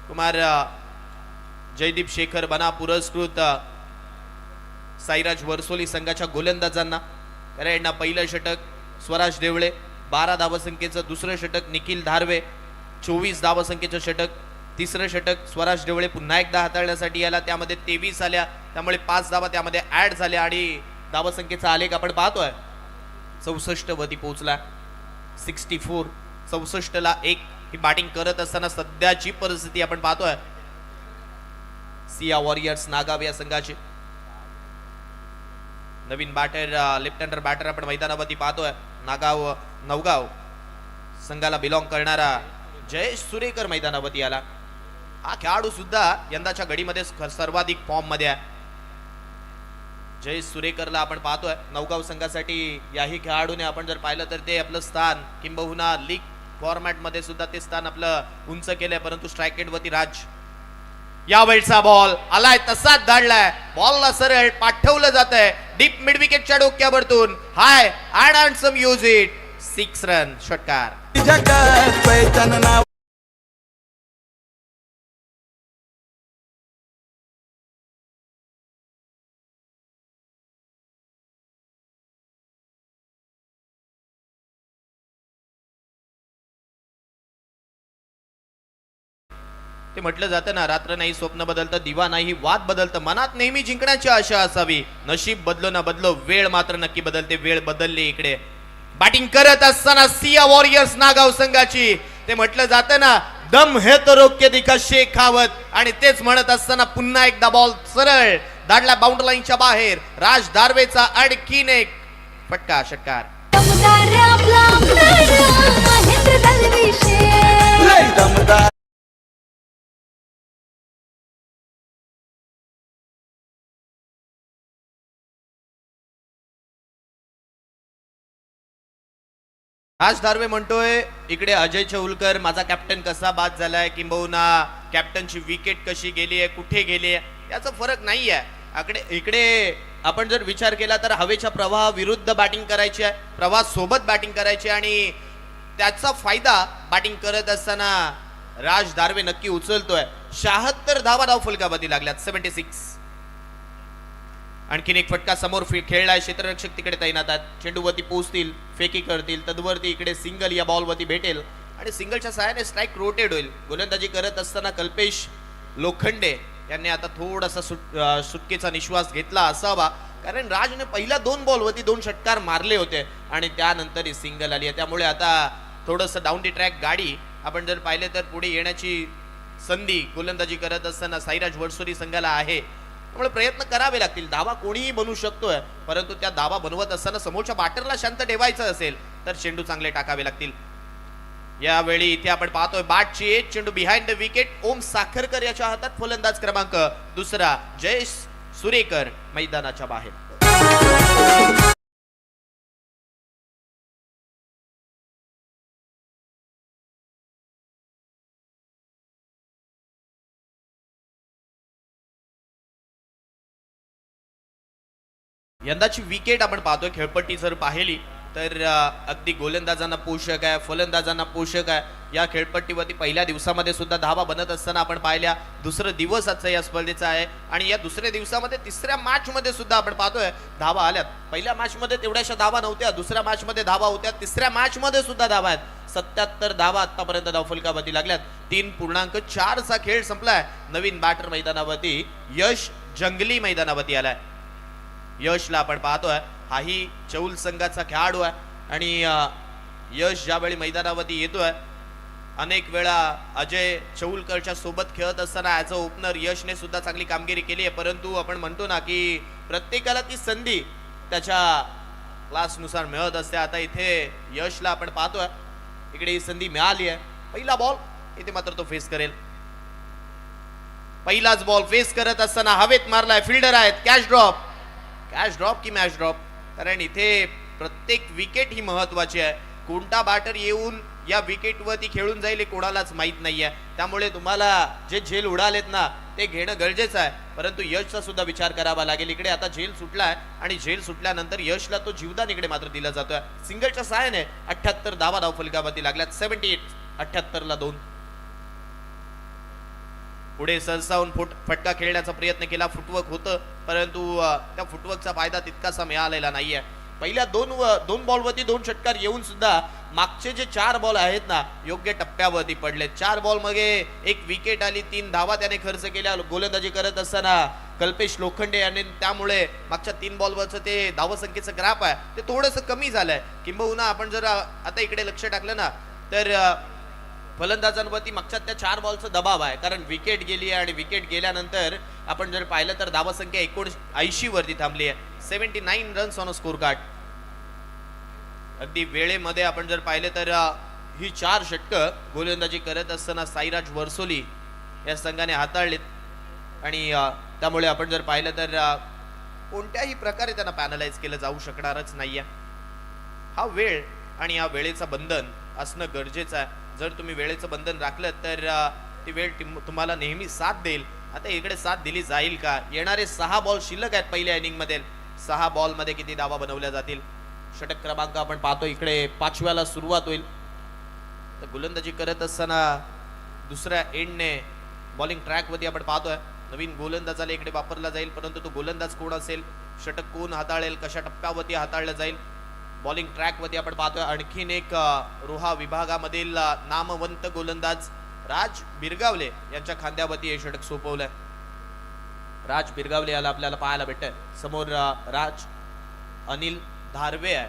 कुमार जयदीप शेखर बना पुरस्कृत साईराज वरसोली संघाच्या गोलंदाजांना. कारण पहिलं षटक स्वराज देवळे, 12 धावसंख्येचं. दुसरं षटक निखिल धारवे, 24 धावसंख्येचं षटक. तिसरं षटक स्वराज देवळे पुन्हा एकदा हाताळण्यासाठी आला, त्यामध्ये 23 आल्या, त्यामुळे 5 धावा त्यामध्ये ऍड झाल्या आणि धावसंख्येचा आलेख आपण पाहतोय 64 वरती पोहोचला. 64, 64 ला 1 ही बॅटिंग करत असताना सध्याची परिस्थिती आपण पाहतोय सिया वॉरियर्स नागाव या संघाची. नवीन बॅटर लेफ्ट हँडर बॅटर आपण मैदानावरती पाहतोय. नवगाव संघाला बिलॉंग करणारा जयेश सुरेकर मैदानावरती आला. हा खेळाडू सुद्धा यंदाच्या घडीमध्ये सर्वाधिक फॉर्म मध्ये आहे. जयेश सुरेकरला आपण पाहतोय नवगाव संघासाठी. याही खेळाडूने आपण जर पाहिलं तर ते आपलं स्थान किंबहुना लीग फॉर्मॅट मध्ये सुद्धा ते स्थान आपलं उंच केलंय. परंतु स्ट्राईक रेट वरती राज. यावेळचा बॉल आलाय तसाच धाडलाय. बॉलला सरळ पाठवलं जात आहे डीप मिड विकेटच्या डोक्यावरतून. High and handsome use it. 6 run षटकार. जगात पैठण नाव ते म्हटलं जातं ना, रात्र नाही स्वप्न बदलतं, दिवा नाही वाद बदलतं. मनात नेहमी जिंकण्याची आशा असावी. नशीब बदलो ना बदलो, वेळ मात्र नक्की बदलते. वेळ बदलली इकडे. बॅटिंग करत असताना सिया वॉरियर्स नागाव संघाची. ते म्हटलं जातं ना, दम है तो रोक्य दिखा शेखावत. आणि तेच म्हणत असताना पुन्हा एकदा बॉल सरळ दाडला बाउंड्री लाईनच्या बाहेर. राज दारवेचा आणखीन एक फटका षटकार. दमदार आपला महेंद्र दलविशे. लय दमदार राज दारवे म्हणतोय इकडे अजय चौलकर माझा कॅप्टन कसा बाद झालाय, किंबहुना कॅप्टनची विकेट कशी गेली आहे, कुठे गेली आहे, याचा फरक नाही आहे. इकडे आपण जर विचार केला तर हवेच्या प्रवाह विरुद्ध बॅटिंग करायची आहे, प्रवाह सोबत बॅटिंग करायची आणि त्याचा फायदा बॅटिंग करत असताना राज दारवे नक्की उचलतोय. 76 धावा धावफलकावरती लागल्यात. 76. आणखीन एक फटका समोर खेळलाय. क्षेत्ररक्षक तिकडे तैनात आहेत. चेंडूवरती पोहोचतील, फेकी करतील, तद्वरती इकडे सिंगल या बॉलवरती भेटेल आणि सिंगलच्या सहाय्याने स्ट्राईक रोटेट होईल. गोलंदाजी करत असताना कल्पेश लोखंडे यांनी आता थोडासा सुटकेचा निश्वास घेतला असावा, कारण राजने पहिल्या 2 बॉलवरती 2 षटकार मारले होते आणि त्यानंतर ही सिंगल आली आहे. त्यामुळे आता थोडंसं डाऊन दी ट्रॅक गाडी आपण जर पाहिले तर पुढे येण्याची संधी गोलंदाजी करत असताना साईराज वरसोली संघाला आहे. त्यामुळे प्रयत्न करावे लागतील. धावा कोणीही बनवू शकतोय, परंतु त्या धावा बनवत असताना समोरच्या बॅटरला शांत ठेवायचं असेल तर चेंडू चांगले टाकावे लागतील. यावेळी इथे आपण पाहतोय बॅटची एक चेंडू बिहाइंड द विकेट. ओम साखरकर याच्या हातात फलंदाज क्रमांक 2. जयेश सुरेकर मैदानाच्या बाहेर. यंदाची विकेट आपण पाहतोय खेळपट्टी जर पाहिली तर अगदी गोलंदाजांना पोषक आहे, फलंदाजांना पोषक आहे. या खेळपट्टीवरती पहिल्या दिवसामध्ये सुद्धा धावा बनत असताना आपण पाहिल्या. दुसरं दिवस आजचा या स्पर्धेचा आहे आणि या दुसऱ्या दिवसामध्ये तिसऱ्या मॅच मध्ये सुद्धा आपण पाहतोय धावा आल्यात. पहिल्या मॅच मध्ये तेवढ्याशा धावा नव्हत्या, दुसऱ्या मॅच मध्ये धावा होत्या, तिसऱ्या मॅच मध्ये सुद्धा धावा आहेत. 77 धावा आतापर्यंत धावफलकावरती लागल्यात. 3.4 चा खेळ संपलाय. नवीन बॅटर मैदानावरती यश जंगली मैदानावरती आलाय. यशला आपण पाहतोय हाही चौल संघाचा खेळाडू आहे आणि यश ज्यावेळी मैदानावरती येतोय, अनेक वेळा अजय चौलकरच्या सोबत खेळत असताना ॲज अ ओपनर यशने सुद्धा चांगली कामगिरी केली आहे. परंतु आपण म्हणतो ना की प्रत्येकाला ती संधी त्याच्या क्लासनुसार मिळत असते. आता इथे यशला आपण पाहतोय इकडे ही संधी मिळाली आहे. पहिला बॉल इथे मात्र तो फेस करेल. पहिलाच बॉल फेस करत असताना हवेत मारलाय. फिल्डर आहेत. कॅच ड्रॉप की मॅच ड्रॉप, कारण इथे प्रत्येक विकेट ही महत्वाची आहे. कोणता बॅटर येऊन या विकेटवरती खेळून जाईल हे कोणालाच माहित नाहीये. त्यामुळे तुम्हाला जे झेल उडालेत ना ते घेणं गरजेचं आहे. परंतु यशचा सुद्धा विचार करावा लागेल. इकडे आता झेल सुटलाय आणि झेल सुटल्यानंतर यशला तो जीवदान इकडे मात्र दिला जातोय. सिंगलच्या सहाय्याने 78 धावा धावफलकावरती लागल्यात. 78 78ला 2. पुढे सरसावून फटका खेळण्याचा प्रयत्न केला. फुटवर्क होतं परंतु त्या फुटवर्कचा फायदा तितकासा मिळालेला नाहीये. पहिल्या दोन बॉलवरती 2 षटकार येऊन सुद्धा मागचे जे 4 बॉल आहेत ना योग्य टप्प्यावरती पडले. 4 बॉल मध्ये 1 विकेट आली. 3 धावा त्याने खर्च केल्या गोलंदाजी करत असताना कल्पेश लोखंडे यांनी. त्यामुळे मागच्या 3 बॉलवरचं ते धावसंख्येचं ग्राफ आहे ते थोडंसं कमी झालंय. किंबहुना आपण जर आता इकडे लक्ष टाकलं ना तर फलंदाजांवरती मागच्या त्या 4 बॉलचा दबाव आहे, कारण विकेट गेली आहे आणि विकेट गेल्यानंतर आपण जर पाहिलं तर धावसंख्या 79 वरती थांबली आहे. 79 runs on a score card. अगदी वेळेमध्ये आपण जर पाहिलं तर ही 4 षटकं गोलंदाजी करत असताना साईराज वर्सोली या संघाने हाताळलीत आणि त्यामुळे आपण जर पाहिलं तर कोणत्याही प्रकारे त्यांना पॅनलाइज केलं जाऊ शकणारच नाहीये. हा वेळ आणि या वेळेचं बंधन असणं गरजेचं आहे. जर तुम्ही वेळेचं बंधन राखलं तर ती वेळ तुम्हाला नेहमी साथ देईल. आता इकडे साथ दिली जाईल का? येणारे 6 बॉल शिल्लक आहेत पहिल्या इनिंग मध्ये. 6 बॉल मध्ये किती धावा बनवल्या जातील? षटक क्रमांक आपण पाहतो इकडे 5व्याला सुरुवात होईल. तर गोलंदाजी करत असताना दुसऱ्या एंडने बॉलिंग ट्रॅक वरती आपण पाहतोय नवीन गोलंदाजाला इकडे वापरला जाईल. परंतु तो गोलंदाज कोण असेल, षटक कोण हाताळेल, कशा टप्प्यावरती हाताळलं जाईल? बॉलिंग ट्रॅक वरती आपण पाहतोय आणखीन एक रोहा विभागामधील नामवंत गोलंदाज राज बिरगावले यांच्या खांद्यावरती हे षटक सोपवलंय. राज बिरगावले याला आपल्याला पाहायला भेटतंय. समोर राज अनिल धारवे आहे.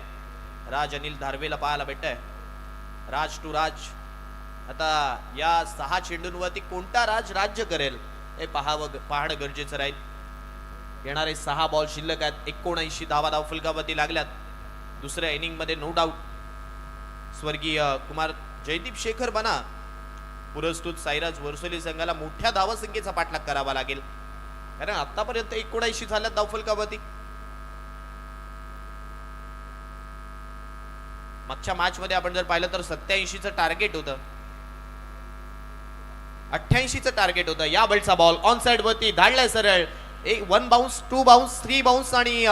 राज अनिल धारवेला पाहायला भेटतंय. राज टू राज. आता या 6 चेंडूंवरती कोणता राज राज्य करेल हे पाहणं गरजेचं राहील. येणारे 6 बॉल शिल्लक आहेत. 79 धावा धावफलकावरती लागल्यात. दुसऱ्या इनिंग मध्ये नो डाऊट स्वर्गीय कुमार जयदीप शेखर बना पुरस्कृत साईराज वर्सोली संघाला मोठ्या धावसंख्येचा पाठलाग करावा लागेल, कारण आतापर्यंत 79 झाल्यात धावफलकावरती. मागच्या मॅच मध्ये आपण जर पाहिलं तर 87चं टार्गेट होतं, 88चं टार्गेट होतं. या बॉलचा बॉल ऑन साइड वरती धाडलाय सरळ. 1 बाउन्स, 2 बाउन्स, 3 बाउन्स आणि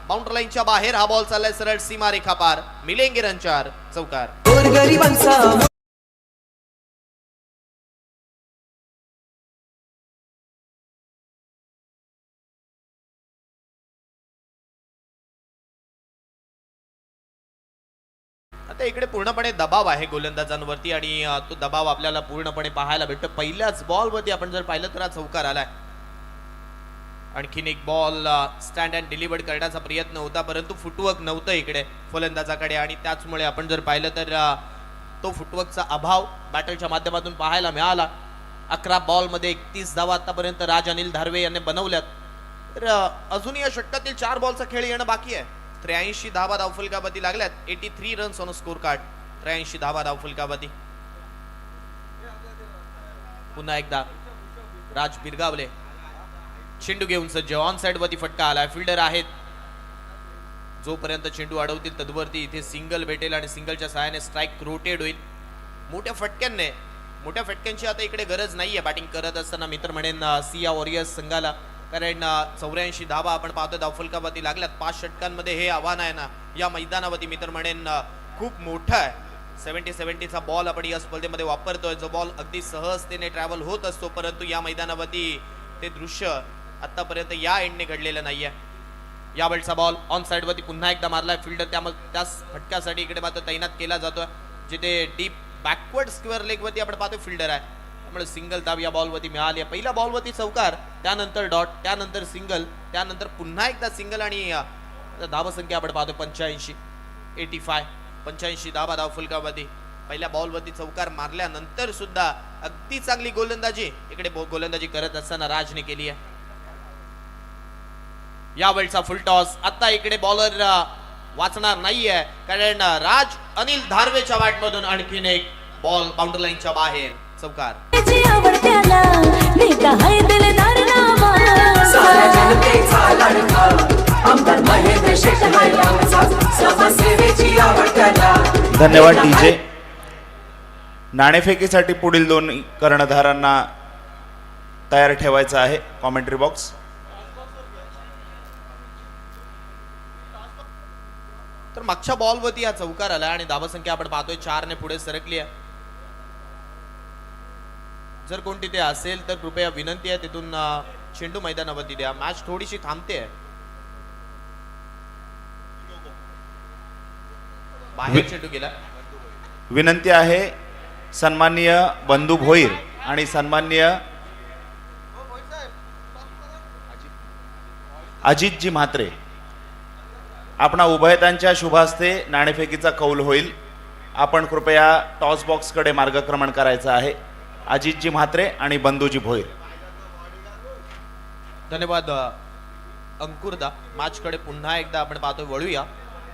बाउंड्री लाईनच्या बाहेर हा बॉल चाललाय सरळ सीमा रेखा पार. मिलेंगे रन 4 चौकार. आता इकडे पूर्णपणे दबाव आहे गोलंदाजांवरती आणि तो दबाव आपल्याला पूर्णपणे पाहायला भेटतो. पहिल्याच बॉल वरती आपण जर पाहिलं तर हा चौकार आलाय. आणखीन एक बॉल स्टँड अँड डिलिव्हर्ड करण्याचा प्रयत्न होता, परंतु फुटवर्क नव्हतं इकडे फलंदाजाकडे आणि त्याचमुळे आपण जर पाहिलं तर तो फुटवर्कचा अभाव बॅटरच्या माध्यमातून पाहायला मिळाला. 11 बॉल मध्ये 31 धावा आतापर्यंत राज अनिल धारवे यांनी बनवल्यात. तर अजूनही या षटकातील 4 बॉलचा खेळ येणं बाकी आहे. 83 धावा धावफलकावरती लागल्यात. 83 रन्स ऑन स्कोर कार्ड. 83 धावा धावफलकावरती. पुन्हा एकदा राज बिरगावले चेंडू घेऊन सज्ज. ऑन साइड वरती फटका आलाय. फिल्डर आहेत. जोपर्यंत चेंडू अडवतील तदवरती इथे सिंगल भेटेल आणि सिंगलच्या सहाय्याने स्ट्राइक रोटेट होईल. मोठ्या फटक्यांची आता इकडे गरज नाहीये बॅटिंग करत असताना मित्र म्हणेन सिया वॉरियर्स संघाला, कारण 84 धावा आपण पाहतो धावफलकावरती लागल्यात. 5 षटकांमध्ये हे आव्हान आहे ना या मैदानावरती मित्र म्हणेन खूप मोठं आहे. 70-70चा बॉल आपण या स्पर्धेमध्ये वापरतोय, जो बॉल अगदी सहजतेने ट्रॅव्हल होत असतो, परंतु या मैदानावरती ते दृश्य आतापर्यंत या एंडने घडलेलं नाहीये. या वेळचा बॉल ऑन साइड वरती पुन्हा एकदा मारलाय फिल्डर, त्याच फटक्यासाठी इकडे मात्र तैनात केला जातोय, जिथे डीप बॅकवर्ड स्क्वेअर लेग वरती आपण पाहतो फिल्डर आहे, त्यामुळे सिंगल दाब या बॉल वरती मिळाली. पहिल्या बॉल वरती चौकार, त्यानंतर डॉट, त्यानंतर सिंगल, त्यानंतर पुन्हा एकदा सिंगल आणि धावसंख्या आपण पाहतो 85 धावा धाव फुलकावरती. पहिल्या बॉल वरती चौकार मारल्यानंतर सुद्धा अगदी चांगली गोलंदाजी इकडे गोलंदाजी करत असताना राजने केली आहे. यावेळचा फुल टॉस, आता इकडे बॉलर वाचणार नाहीये, कारण राज अनिल धारवेच्या बॅटमधून आणखीन एक बॉल बाउंड्री लाईनच्या बाहेर, चौकार. जी आवड त्याला नेता है दिलदार नावा साऱ्या जनतेचा लाडका आमदार महेंद्र शेठ हाय आमचा समाजसेवेची आवड त्याला. धन्यवाद डीजे. नाणेफेकीसाठी पुढील 2 कर्णधारांना तयार ठेवायचं आहे कॉमेंट्री बॉक्स. तर मागच्या बॉल वरती हा चौकार आला आणि धावसंख्या आपण पाहतोय 4 ने पुढे सरकली आहे. जर कोण तिथे असेल तर कृपया विनंती आहे तिथून चेंडू मैदानावरती द्या, मॅच थोडीशी थांबते. बाहेर चेंडू गेला. विनंती आहे सन्माननीय बंधू भोईर आणि सन्माननीय अजितजी म्हात्रे, आपणा उभयतांच्या शुभास्ते नाणेफेकीचा कौल होईल. आपण कृपया टॉस बॉक्सकडे मार्गक्रमण करायचं आहे. अजितजी म्हात्रे आणि बंधूजी भोईर. धन्यवाद अंकुरदा. मॅच कडे पुन्हा एकदा आपण पाहतोय वळूया,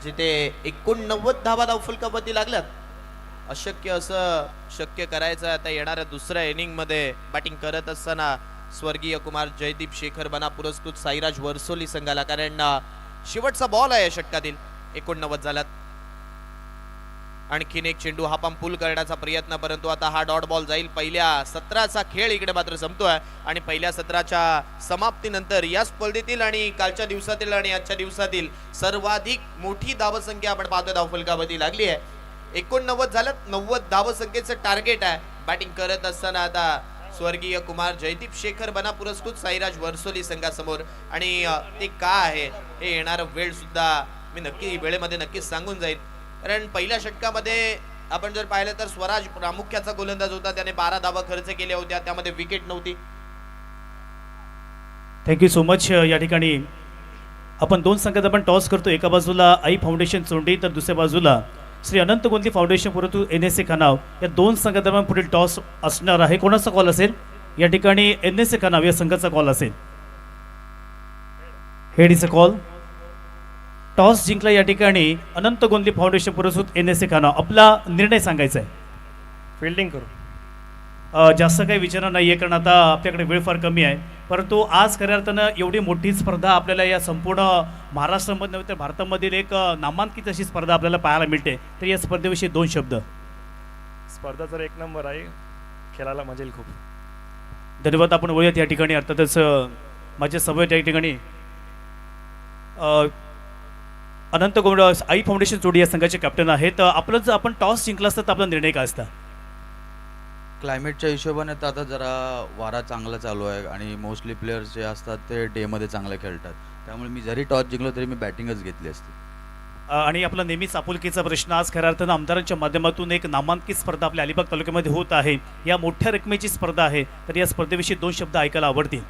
जिथे 89 धावा धाव फुलकावरती लागल्यात. अशक्य असं शक्य करायचं आता येणाऱ्या दुसऱ्या इनिंग मध्ये बॅटिंग करत असताना स्वर्गीय कुमार जयदीप शेखर बना पुरस्कृत साईराज वर्सोली संघाला, कारण शेवटचा बॉल आहे या षटकातील. 89 झाल्यात. आणखीन एक चेंडू हा पंप पूल करण्याचा प्रयत्न, परंतु आता हा डॉट बॉल जाईल. पहिल्या सत्राचा खेळ इकडे मात्र संपतोय आणि पहिल्या सत्राच्या समाप्तीनंतर या स्पर्धेतील आणि कालच्या दिवसातील आणि आजच्या दिवसातील सर्वाधिक मोठी धावसंख्या आपण पाहतोय धावफलकावरती लागली आहे. 89 झाल्यात. 90 धावसंख्येचं टार्गेट आहे बॅटिंग करत असताना आता स्वर्गीय कुमार जयदीप शेखर बना पुरस्कृत साईराज वर्सोली संघासमोर. आणि ते का आहे हे येणारा वेळ सुद्धा मी नक्की वेळेमध्ये नक्कीच सांगून जाईल, कारण पहिल्या षटकामध्ये आपण जर पाहिलं तर स्वराज प्रामुख्याचा गोलंदाज होता, त्याने 12 धावा खर्च केल्या होत्या, त्यामध्ये विकेट नव्हती. Thank you so much. या ठिकाणी आपण 2 संघात आपण टॉस करतो. एका बाजूला आई फाउंडेशन चोंडी तर दुसऱ्या बाजूला श्री अनंत गोंदी फाउंडेशन पुरतू NSA खनाव. या 2 संघादरम्यान पुढील टॉस असणार आहे. कोणाचा कॉल असेल? या ठिकाणी NSA खनाव या संघाचा कॉल असेल. Head is a call. Toss जिंकला या ठिकाणी अनंत गोंदी फाउंडेशन पुरस्कृत NSA खनाव. आपला निर्णय सांगायचा आहे. फिल्डिंग करू. जास्त काही विचार नाही आहे, कारण आता आपल्याकडे वेळ फार कमी आहे. परंतु आज खऱ्या अर्थानं एवढी मोठी स्पर्धा आपल्याला या संपूर्ण महाराष्ट्रामध्ये नव्हे तर भारतामधील एक नामांकित अशी स्पर्धा आपल्याला पाहायला मिळते. तर या स्पर्धेविषयी 2 शब्द. स्पर्धा तर 1 नंबर आहे, खेळायला मजा येईल खूप. धन्यवाद. आपण वळूयात या ठिकाणी. अर्थातच माझ्या समोर या ठिकाणी अनंत गोंड आई फाउंडेशन जोडी या संघाचे कॅप्टन आहेत. आपलं जर आपण टॉस जिंकला असता तर आपला निर्णय काय असता? क्लायमेटच्या हिशोबाने तर आता जरा वारा चांगला चालू आहे आणि मोस्टली प्लेयर्स जे असतात ते डेमध्ये चांगलं खेळतात, त्यामुळे मी जरी टॉस जिंकलो तरी मी बॅटिंगच घेतली असती. आणि आपला नेहमीच आपुलकीचा प्रश्न, आज खऱ्या अर्थानं आमदारांच्या माध्यमातून एक नामांकित स्पर्धा आपल्या अलिबाग तालुक्यामध्ये होत आहे. या मोठ्या रकमेची स्पर्धा आहे, तर या स्पर्धेविषयी 2 शब्द ऐकायला आवडतील.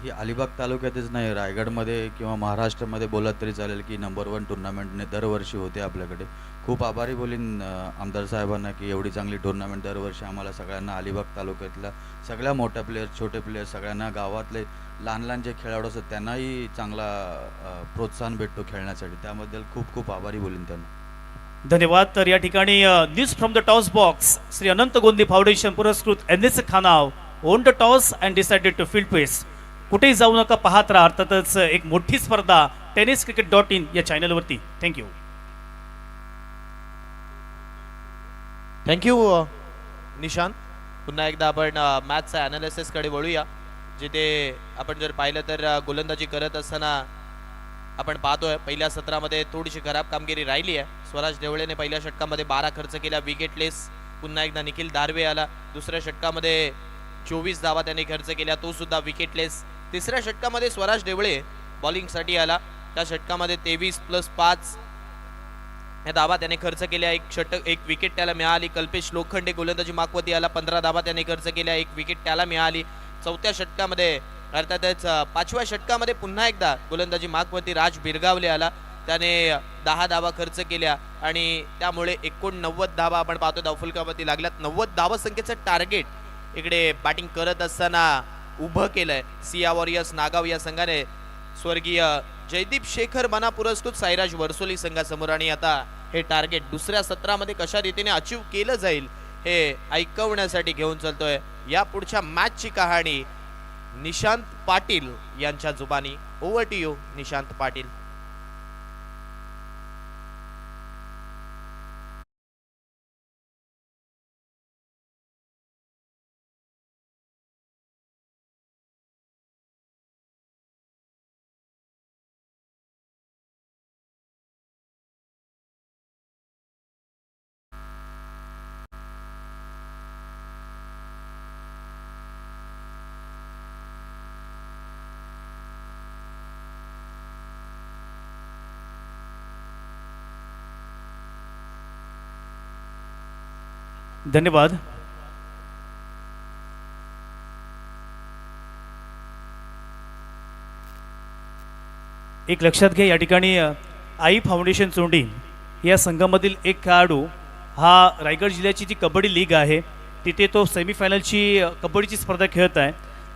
ही अलिबाग तालुक्यातच नाही, रायगडमध्ये किंवा महाराष्ट्रामध्ये बोलत तरी चालेल की नंबर 1 टुर्नामेंटने दरवर्षी होते आपल्याकडे. खूप आभारी बोलीन आमदार साहेबांना की एवढी चांगली टुर्नामेंट दरवर्षी आम्हाला सगळ्यांना अलिबाग तालुक्यातल्या सगळ्या मोठ्या प्लेयर्स, छोटे प्लेयर्स, सगळ्यांना गावातले लहान लहान जे खेळाडू असतात त्यांनाही चांगला प्रोत्साहन भेटतो खेळण्यासाठी. त्याबद्दल खूप खूप आभारी बोलीन त्यांना. धन्यवाद. तर या ठिकाणी news from the toss box. Shri Anant Gondi foundation पुरस्कृत NSA Khanav won the toss and decided to field pace. कुठेही जाऊ नका, पाहत राहा. अर्थातच एक मोठी स्पर्धा tenniscricket.in या चॅनलवरती. थँक्यू. थँक्यू निशांत. पुन्हा एकदा आपण मॅचच्या ॲनालिसिसकडे वळूया, जिथे आपण जर पाहिलं तर गोलंदाजी करत असताना आपण पाहतोय पहिल्या सत्रामध्ये थोडीशी खराब कामगिरी राहिली आहे. स्वराज देवळेने पहिल्या षटकामध्ये 12 खर्च केल्या, विकेटलेस. पुन्हा एकदा निखिल दारवे आला. दुसऱ्या षटकामध्ये 24 धावा त्याने खर्च केल्या, तो सुद्धा विकेटलेस. तिसऱ्या षटकामध्ये स्वराज देवळे बॉलिंगसाठी आला. त्या षटकामध्ये 23+5 या धावा त्याने खर्च केल्या, एक विकेट त्याला मिळाली. कल्पेश लोखंडे गोलंदाजी मागवती आला, 15 धावा त्याने खर्च केल्या, एक विकेट त्याला मिळाली. चौथ्या षटकामध्ये अर्थातच 5व्या षटकामध्ये पुन्हा एकदा गोलंदाजी मागवती राज बिरगावले आला, त्याने 10 धावा खर्च केल्या आणि त्यामुळे 89 धावा आपण पाहतो धावफलकावरती लागल्यात. 90 धावा संख्येचं टार्गेट इकडे बॅटिंग करत असताना उभं केलंय सिया वॉरियर्स नागाव या संघाने. स्वर्गीय जयदीप शेखर मना पुरस्कृत साईराज वर्सोली संघासमोर. आणि आता हे टार्गेट दुसऱ्या सत्रामध्ये कशा रीतीने अचीव केलं जाईल हे ऐकवण्यासाठी घेऊन चलतोय या पुढच्या मॅचची कहाणी निशांत पाटील यांच्या जुबानी. Over to you Nishant Patil. धन्यवाद. एक लक्षात घ्या, या ठिकाणी आई फाउंडेशन चोंडी या संघामधील एक खेळाडू हा रायगड जिल्ह्याची जी कबड्डी लीग आहे तिथे तो सेमीफायनलची कबड्डीची स्पर्धा खेळत आहे.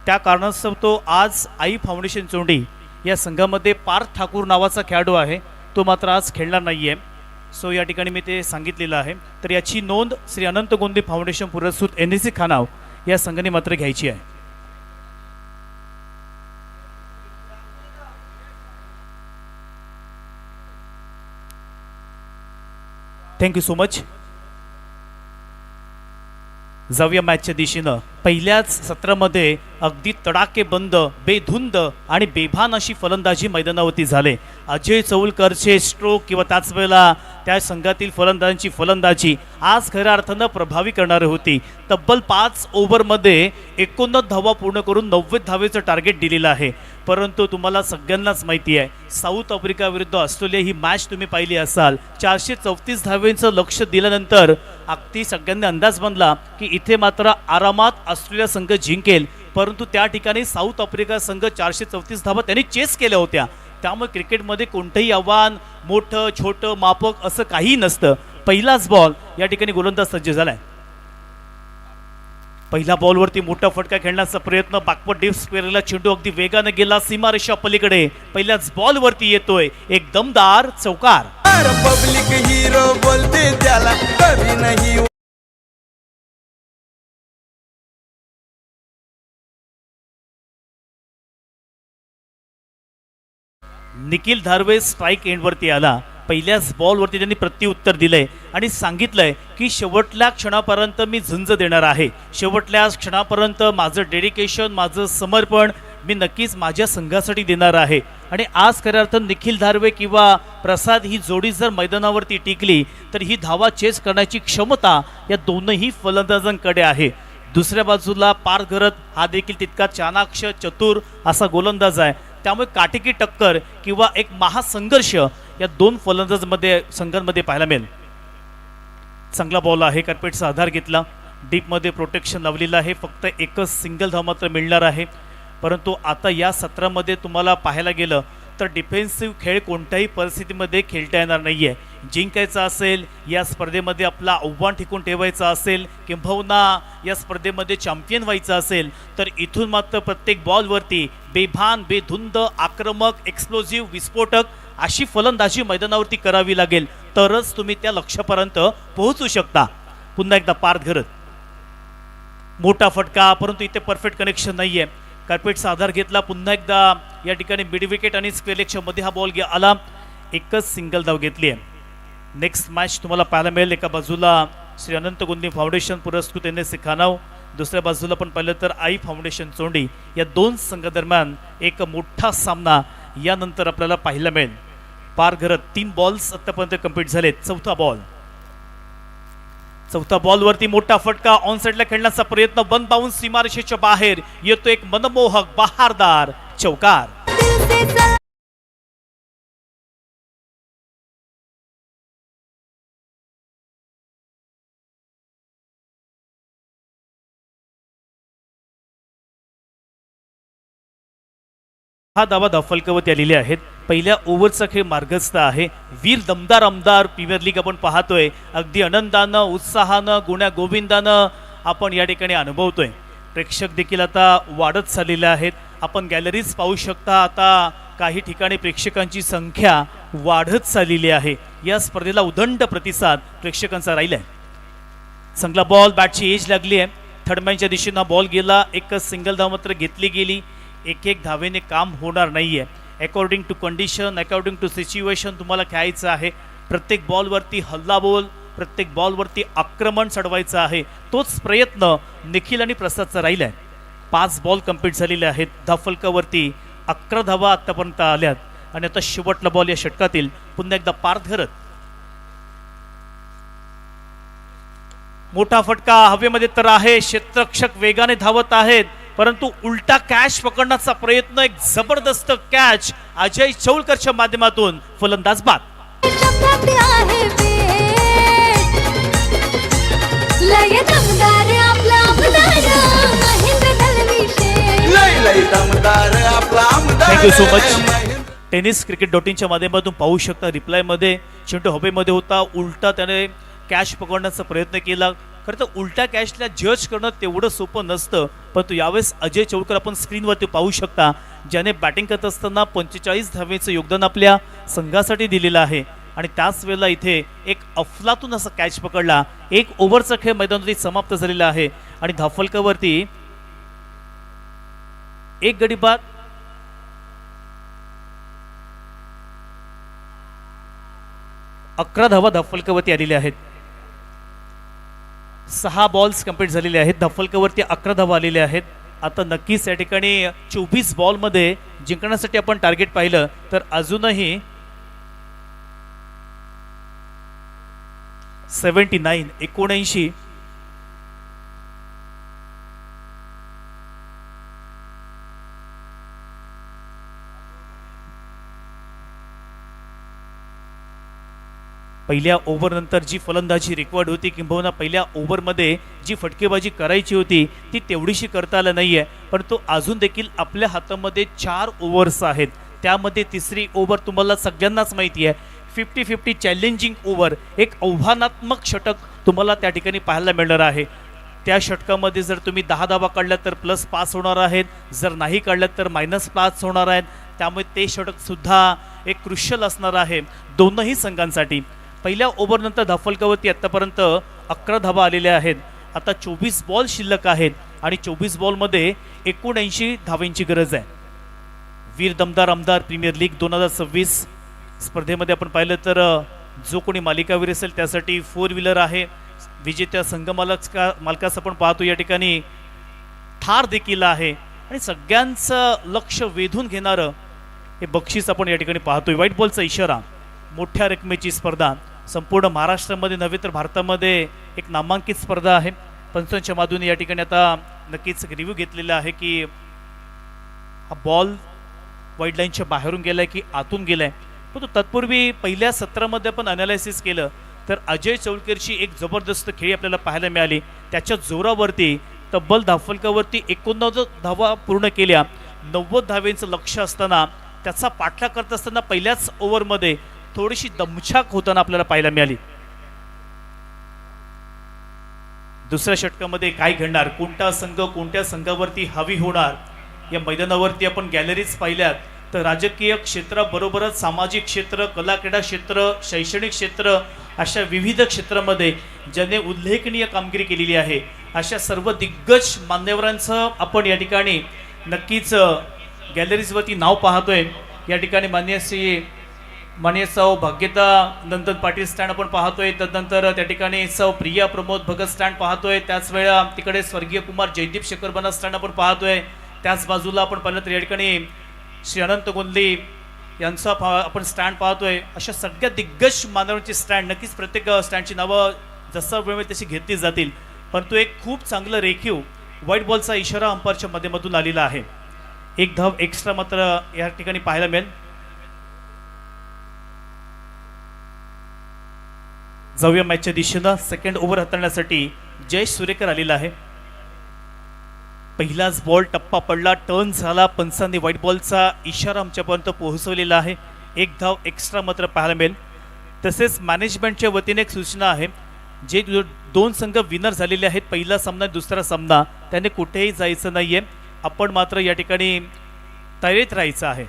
त्या कारणास्तव तो आज आई फाउंडेशन चोंडी या संघामध्ये पार्थ ठाकूर नावाचा खेळाडू आहे, तो मात्र आज खेळणार नाही आहे. सो या ठिकाणी मी ते सांगितलेलं आहे. तर याची नोंद श्री अनंत गोंदी फाउंडेशन पुरस्कृत NSC खानाव या संघाने मात्र घ्यायची आहे. Thank you so much. जाऊया मॅचच्या दिशेनं. पहिल्याच सत्रामध्ये अगदी तडाकेबंद, बेधुंद आणि बेभान अशी फलंदाजी मैदानावरती झाले. अजय चौलकरचे स्ट्रोक किंवा त्याच वेळेला त्या संघातील फलंदाजांची फलंदाजी आज खऱ्या अर्थानं प्रभावी करणारी होती. तब्बल 5 ओव्हरमध्ये 89 धावा पूर्ण करून 90 धावेचं टार्गेट दिलेलं आहे. परंतु तुम्हाला सगळ्यांनाच माहिती आहे, साऊथ आफ्रिका विरुद्ध ऑस्ट्रेलिया ही मॅच तुम्ही पाहिली असाल. 434 धावेचं लक्ष दिल्यानंतर अगदी सगळ्यांनी अंदाज बांधला की इथे मात्र आरामात ऑस्ट्रेलिया संघ जिंकेल. परंतु त्या ठिकाणी साऊथ आफ्रिका संघ 434 धावा त्यांनी चेस केल्या होत्या. त्यामुळे क्रिकेटमध्ये कोणतंही आव्हान मोठं छोटं मापक असं काही नसतं. पहिलाच बॉल या ठिकाणी गोलंदाज सज्ज झालाय. पहिल्या बॉलवरती मोठा फटका खेळण्याचा प्रयत्न, बाकपट डीप स्क्वेअरला चेंडू अगदी वेगाने गेला सीमारेषा पलीकडे. पहिल्याच बॉलवरती येतोय एक दमदार चौकार. पब्लिक हिरो बोलते त्याला कभी नाही. निखिल धारवे स्ट्राईक एंडवरती आला. पहिल्याच बॉलवरती त्यांनी प्रत्युत्तर दिलंय आणि सांगितलंय की शेवटल्या क्षणापर्यंत मी झुंज देणार आहे. शेवटल्या क्षणापर्यंत माझं डेडिकेशन, माझं समर्पण मी नक्कीच माझ्या संघासाठी देणार आहे. आणि आज खऱ्या अर्थानं निखिल धारवे किंवा प्रसाद ही जोडी जर मैदानावरती टिकली तर ही धावा चेस करण्याची क्षमता या दोनही फलंदाजांकडे आहे. दुसऱ्या बाजूला पार्थ घरत हा देखील तितका चाणाक्ष चतुर असा गोलंदाज आहे. त्यामुळे काटेकी टक्कर किंवा एक महासंघर्ष या दोन फलंदाजांमध्ये संघांमध्ये पाहायला मिळेल. चांगला बॉल आहे, कार्पेटचा आधार घेतला, डीपमध्ये प्रोटेक्शन लावलेलं आहे. फक्त एकच सिंगल धाव मात्र मिळणार आहे. परंतु आता या सत्रामध्ये तुम्हाला पाहायला गेलं तर डिफेन्सिव्ह खेळ कोणत्याही परिस्थितीमध्ये खेळता येणार नाही आहे. जिंकायचं असेल, या स्पर्धेमध्ये आपला आव्हान टिकून ठेवायचं असेल, किंबहुना या स्पर्धेमध्ये चॅम्पियन व्हायचं असेल तर इथून मात्र प्रत्येक बॉलवरती बेभान, बेधुंद, आक्रमक, एक्सप्लोजिव्ह, विस्फोटक अशी फलंदाजी मैदानावरती करावी लागेल. तरच तुम्ही त्या लक्ष्यापर्यंत पोहोचू शकता. पुन्हा एकदा पार्थ घरत, मोठा फटका, परंतु इथे परफेक्ट कनेक्शन नाही आहे. कार्पेटचा आधार घेतला. पुन्हा एकदा या ठिकाणी मिड विकेट आणि स्क्वेअर लेगच्या मध्ये हा बॉल आला. एकच सिंगल धाव घेतली आहे. नेक्स्ट मॅच तुम्हाला पाहायला मिळेल. एका बाजूला श्री अनंत गोंदी फाउंडेशन पुरस्कृत NSC खानाव, दुसऱ्या बाजूला पण पाहिलं तर आई फाउंडेशन चोंडी. या दोन संघादरम्यान एक मोठा सामना यानंतर आपल्याला पाहायला मिळेल. पार घरत 3 बॉल्स आतापर्यंत कंप्लीट झालेत. चौथा बॉलवरती मोठा फटका ऑन साइडला खेळण्याचा प्रयत्न, वन बाउन्स सीमारेषेच्या बाहेर येतो एक मनमोहक बहारदार चौकार. हा धावा धाफलकावरती आलेले आहेत. पहिल्या ओव्हरचा खेळ मार्गस्थ आहे. वीर दमदार आमदार प्रीमियर लीग आपण पाहतोय. अगदी आनंदानं, उत्साहानं, गुण्या गोविंदानं आपण या ठिकाणी अनुभवतोय. प्रेक्षक देखील आता वाढत चाललेले आहेत. आपण गॅलरीज पाहू शकता. आता काही ठिकाणी प्रेक्षकांची संख्या वाढत चाललेली आहे. या स्पर्धेला उदंड प्रतिसाद प्रेक्षकांचा राहिला आहे. चांगला बॉल, बॅटची एज लागली आहे. थर्डमॅनच्या दिशेनं बॉल गेला. एकच सिंगल धाव मात्र घेतली गेली. एक धावेने काम होणार नाहीये. According to condition, according to situation तुम्हाला खेळायचं आहे. प्रत्येक बॉलवरती हल्लाबोल, प्रत्येक बॉलवरती आक्रमण चढवायचं आहे. तोच प्रयत्न निखिल आणि प्रसादचा राहिला आहे. 5 बॉल कंप्लीट झालेले आहेत. धाफलकावरती 11 धावा आतापर्यंत आल्यात आणि आता शेवटला बॉल या षटकातील पुन्हा एकदा पार धरत. मोठा फटका हवेमध्ये तर आहे. क्षेत्ररक्षक वेगाने धावत आहेत, परंतु उलटा कॅच पकडण्याचा प्रयत्न. एक जबरदस्त कॅच अजय चौलकरच्या माध्यमातून. फलंदाज बाद. Thank you so much. टेनिस क्रिकेट.inच्या माध्यमातून पाहू शकता. रिप्लायमध्ये चेंडू हवेमध्ये होता. उलटा त्याने कॅच पकडण्याचा प्रयत्न केला. खरं तर उलट्या कॅचला जज करणं तेवढं सोपं नसतं, परंतु यावेळेस अजय चौलकर आपण स्क्रीनवरती पाहू शकता, ज्याने बॅटिंग करत असताना 45 धावेचं योगदान आपल्या संघासाठी दिलेलं आहे. आणि त्याच वेळेला इथे एक अफलातून असा कॅच पकडला. 1 ओव्हरचा खेळ मैदानावरती समाप्त झालेला आहे आणि धाफलकावरती 1 गडी बाद. अकरा धावा धाफलकावरती आलेल्या आहेत. 6 बॉल्स कंप्लीट झालेले आहेत. धाफलकावरती 11 धावा आलेल्या आहेत. आता नक्कीच या ठिकाणी 24 बॉलमध्ये जिंकण्यासाठी आपण टार्गेट पाहिलं तर अजूनही 79 पहिल्या ओव्हरनंतर जी फलंदाजी रिक्वायर्ड होती, किंबहुना पहिल्या ओव्हरमध्ये जी फटकेबाजी करायची होती ती तेवढीशी करता आलं नाही आहे. परंतु अजून देखील आपल्या हातामध्ये 4 ओव्हर्स आहेत. त्यामध्ये तिसरी ओव्हर तुम्हाला सगळ्यांनाच माहिती आहे, 50-50 चॅलेंजिंग ओव्हर. एक आव्हानात्मक षटक तुम्हाला त्या ठिकाणी पाहायला मिळणार आहे. त्या षटकामध्ये जर तुम्ही 10 धावा काढल्या तर +5 होणार आहेत, जर नाही काढल्यात तर -5 होणार आहेत. त्यामुळे ते षटकसुद्धा एक क्रुशियल असणार आहे दोनही संघांसाठी. पहिल्या ओव्हरनंतर धाफलकावरती आत्तापर्यंत 11 धावा आलेल्या आहेत. आता 24 बॉल शिल्लक आहेत आणि 24 बॉलमध्ये 79 धावांची गरज आहे. वीर दमदार आमदार प्रीमियर लीग 2026 स्पर्धेमध्ये आपण पाहिलं तर जो कोणी मालिकावीर असेल त्यासाठी 4 व्हीलर आहे. विजेत्या संघ मालकास आपण पाहतो या ठिकाणी थार देखील आहे आणि सगळ्यांचं लक्ष वेधून घेणारं हे बक्षीस आपण या ठिकाणी पाहतोय. व्हाईट बॉलचा इशारा. मोठ्या रकमेची स्पर्धा संपूर्ण महाराष्ट्रामध्ये नव्हे तर भारतामध्ये एक नामांकित स्पर्धा आहे. पंचांच्या माधून या ठिकाणी आता नक्कीच रिव्ह्यू घेतलेला आहे की हा बॉल वाईड लाईनच्या बाहेरून गेलाय की आतून गेलाय. परंतु तत्पूर्वी पहिल्या सत्रामध्ये आपण अनालिसिस केलं तर अजय चौलकरची एक जबरदस्त खेळी आपल्याला पाहायला मिळाली. त्याच्या जोरावरती तब्बल धाफलकावरती 89 धावा पूर्ण केल्या. 90 धावेचं लक्ष असताना त्याचा पाठलाग करत असताना पहिल्याच ओव्हरमध्ये थोडीशी दमछाक होताना आपल्याला पाहायला मिळाली. दुसऱ्या षटकामध्ये काय घडणार, कोणता संघ कोणत्या संघावरती हावी होणार, या मैदानावरती आपण गॅलरीज पाहिल्यात तर राजकीय क्षेत्राबरोबरच सामाजिक क्षेत्र, कला क्रीडा क्षेत्र, शैक्षणिक क्षेत्र अशा विविध क्षेत्रामध्ये ज्याने उल्लेखनीय कामगिरी केलेली आहे अशा सर्व दिग्गज मान्यवरांचं आपण या ठिकाणी नक्कीच गॅलरीजवरती नाव पाहतोय. या ठिकाणी मान्य सौ भाग्यता नंदन पाटील स्टँड आपण पाहतोय. तदनंतर त्या ठिकाणी सौ प्रिया प्रमोद भगत स्टँड पाहतोय. त्याच वेळा तिकडे स्वर्गीय कुमार जयदीप शेखर बना स्टँड आपण पाहतोय. त्याच बाजूला आपण पाहिलं तर या ठिकाणी श्री अनंत गोंदली यांचा आपण स्टँड पाहतोय, अशा सगळ्या दिग्गज मानवांची स्टँड, नक्कीच प्रत्येक स्टँडची नावं जसं वेळ मिळेल तशी घेतली जातील, परंतु एक खूप चांगलं रेखीव व्हाईट बॉलचा इशारा अंपायरच्या माध्यमातून आलेला आहे. एक धाव एक्स्ट्रा मात्र या ठिकाणी पाहायला मिळेल. जाऊया मॅचच्या दिशेनं. सेकंड ओव्हर हाताळण्यासाठी जयेश सुरेकर आलेला आहे. पहिलाच बॉल टप्पा पडला, टर्न झाला, पंचांनी व्हाईट बॉलचा इशारा आमच्यापर्यंत पोहोचवलेला आहे. एक धाव एक्स्ट्रा मात्र पाहायला मिळेल. तसेच मॅनेजमेंटच्या वतीने एक सूचना आहे, जे दोन संघ विनर झालेले आहेत पहिला सामना दुसरा सामना, त्याने कुठेही जायचं नाहीये. आपण मात्र या ठिकाणी तयारीत राहायचं आहे.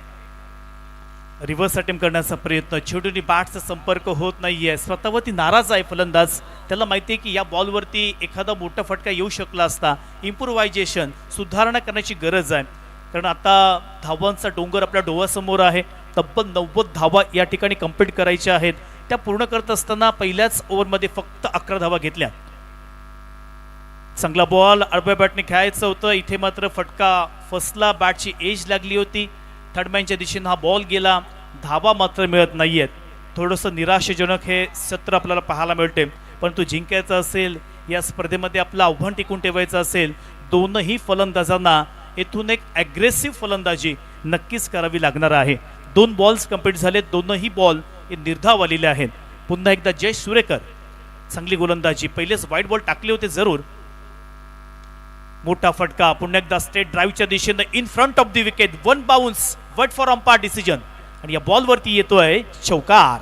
रिव्हर्स अटेम्प्ट करण्याचा प्रयत्न, चेंडूनी बॅटचा संपर्क होत नाहीये, स्वतःवरती नाराज आहे फलंदाज. त्याला माहिती आहे की या बॉलवरती एखादा मोठा फटका येऊ शकला असता. इम्प्रोव्हायझेशन, सुधारणा करण्याची गरज आहे, कारण आता धावांचा डोंगर आपल्या डोळ्यासमोर आहे. तब्बल 90 धावा या ठिकाणी कंप्लीट करायच्या आहेत. त्या पूर्ण करत असताना पहिल्याच ओव्हरमध्ये फक्त 11 धावा घेतल्या. चांगला बॉल आडव्या बॅटने खेळायचं होतं, इथे मात्र फटका फसला, बॅटची एज लागली होती. थर्डमॅनच्या दिशेनं हा बॉल गेला, धावा मात्र मिळत नाहीयेत. थोडंसं निराशाजनक हे सत्र आपल्याला पाहायला मिळते, परंतु जिंकायचं असेल, या स्पर्धेमध्ये आपलं आव्हान टिकून ठेवायचं असेल, दोनही फलंदाजांना येथून एक ॲग्रेसिव्ह फलंदाजी नक्कीच करावी लागणार आहे. 2 बॉल्स कंप्लीट झाले, दोनही बॉल हे निर्धाव आलेले आहेत. पुन्हा एकदा जयेश सुरेकर, चांगली गोलंदाजी. पहिलेच व्हाईट बॉल टाकले होते जरूर. मोठा फटका, पुन्हा एकदा स्ट्रेट ड्राईव्हच्या दिशेनं in front of the wicket, 1 bounce, Vat for umpire decision, आणि या बॉलवरती येतोय चौकार.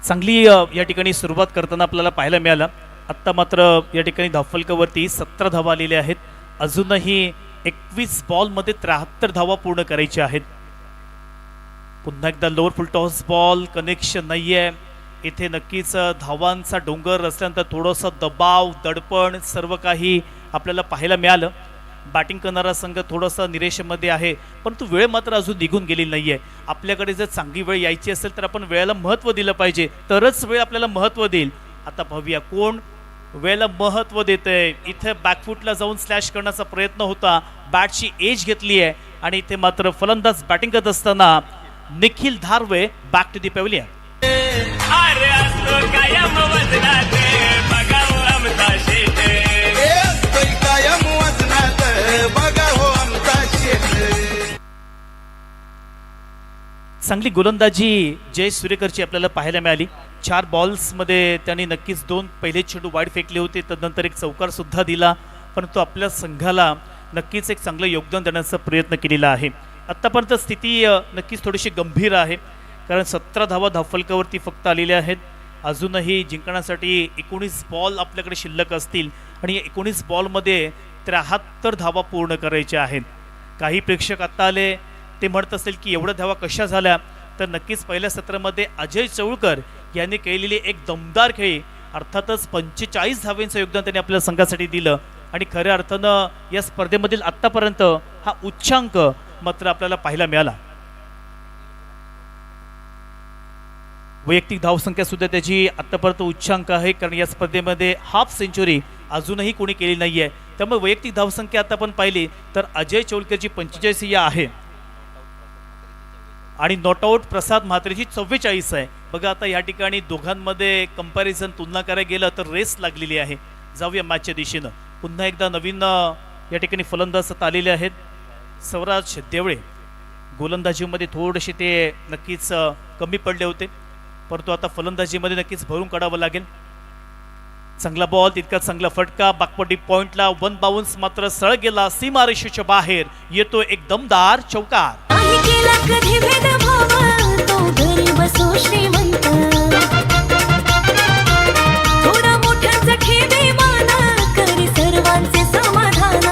चांगली या ठिकाणी सुरुवात करताना आपल्याला पाहायला मिळालं. आत्ता मात्र या ठिकाणी धावफलकावरती 17 धावा आलेल्या आहेत. अजूनही 21 बॉलमध्ये 73 धावा पूर्ण करायच्या आहेत. पुन्हा एकदा लोअर फुल टॉस बॉल, कनेक्शन नाहीये. इथे नक्कीच धावांचा डोंगर असल्यानंतर थोडंसं दबाव, दडपण सर्व काही आपल्याला पाहायला मिळालं. बॅटिंग करणारा संघ थोडासा निरेशेमध्ये आहे, परंतु वेळ मात्र अजून निघून गेली नाहीये. आपल्याकडे जर चांगली वेळ यायची असेल तर आपण वेळेला महत्त्व दिलं पाहिजे, तरच वेळ आपल्याला महत्त्व देईल. आता पाहूया कोण वेळेला महत्त्व देतंय. इथे बॅकफुटला जाऊन स्लॅश करण्याचा प्रयत्न होता, बॅटची एज घेतली आहे, आणि इथे मात्र फलंदाज बॅटिंग करत असताना Nikhil Dharve back to the pavilion. चांगली गोलंदाजी जयेश सुरेकरची आपल्याला पाहायला मिळाली. 4 बॉल्समध्ये त्यांनी नक्कीच 2 पहिले चेंडू वाईड फेकले होते, तदनंतर एक चौकार सुद्धा दिला, परंतु आपल्या संघाला नक्कीच एक चांगलं योगदान देण्याचा प्रयत्न केलेला आहे. आत्तापर्यंत स्थिती नक्कीच थोडीशी गंभीर आहे, कारण 17 धावा धावफलकावरती फक्त आलेल्या आहेत. अजूनही जिंकण्यासाठी 19 बॉल आपल्याकडे शिल्लक असतील, आणि 19 बॉलमध्ये 73 धावा पूर्ण करायच्या आहेत. काही प्रेक्षक आत्ता आले, ते म्हणत असेल की एवढ्या धावा कशा झाल्या, तर नक्कीच पहिल्या सत्रामध्ये अजय चौळकर यांनी केलेली एक दमदार खेळी, अर्थातच 45 धावांचं योगदान त्यांनी आपल्या संघासाठी दिलं, आणि खऱ्या अर्थानं या स्पर्धेमधील आत्तापर्यंत हा उच्चांक मात्र आपल्याला पाहायला मिळाला. वैयक्तिक धावसंख्या सुद्धा त्याची आत्तापर्यंत उच्चांक आहे, कारण या स्पर्धेमध्ये हाफ सेंचुरी अजूनही कोणी केली नाही आहे. त्यामुळे वैयक्तिक धावसंख्या आता आपण पाहिली तर अजय चौळकरची 45 या आहे, आणि नॉट आऊट प्रसाद म्हात्रेची 44 आहे. बघा आता या ठिकाणी दोघांमध्ये कंपॅरिझन तुलना करायला गेलं तर रेस लागलेली आहे. जाऊया मॅचच्या दिशेनं. पुन्हा एकदा नवीन या ठिकाणी फलंदाज आलेले आहेत. स्वराज देवळे गोलंदाजीमध्ये थोडेसे ते नक्कीच कमी पडले होते, परंतु आता फलंदाजीमध्ये नक्कीच भरून काढावं लागेल. चांगला बॉल, तितका चांगला फटका, बाकपट्टी पॉइंटला 1 बाउन्स मात्र सळ गेला, सीमारेषेच्या बाहेर येतो एक दमदार चौकार. कधी भेदभाव तो घरी बसो श्रीमंत, थोडा मोठ्याचा ठेवे माना, करी सर्वांचे समाधान.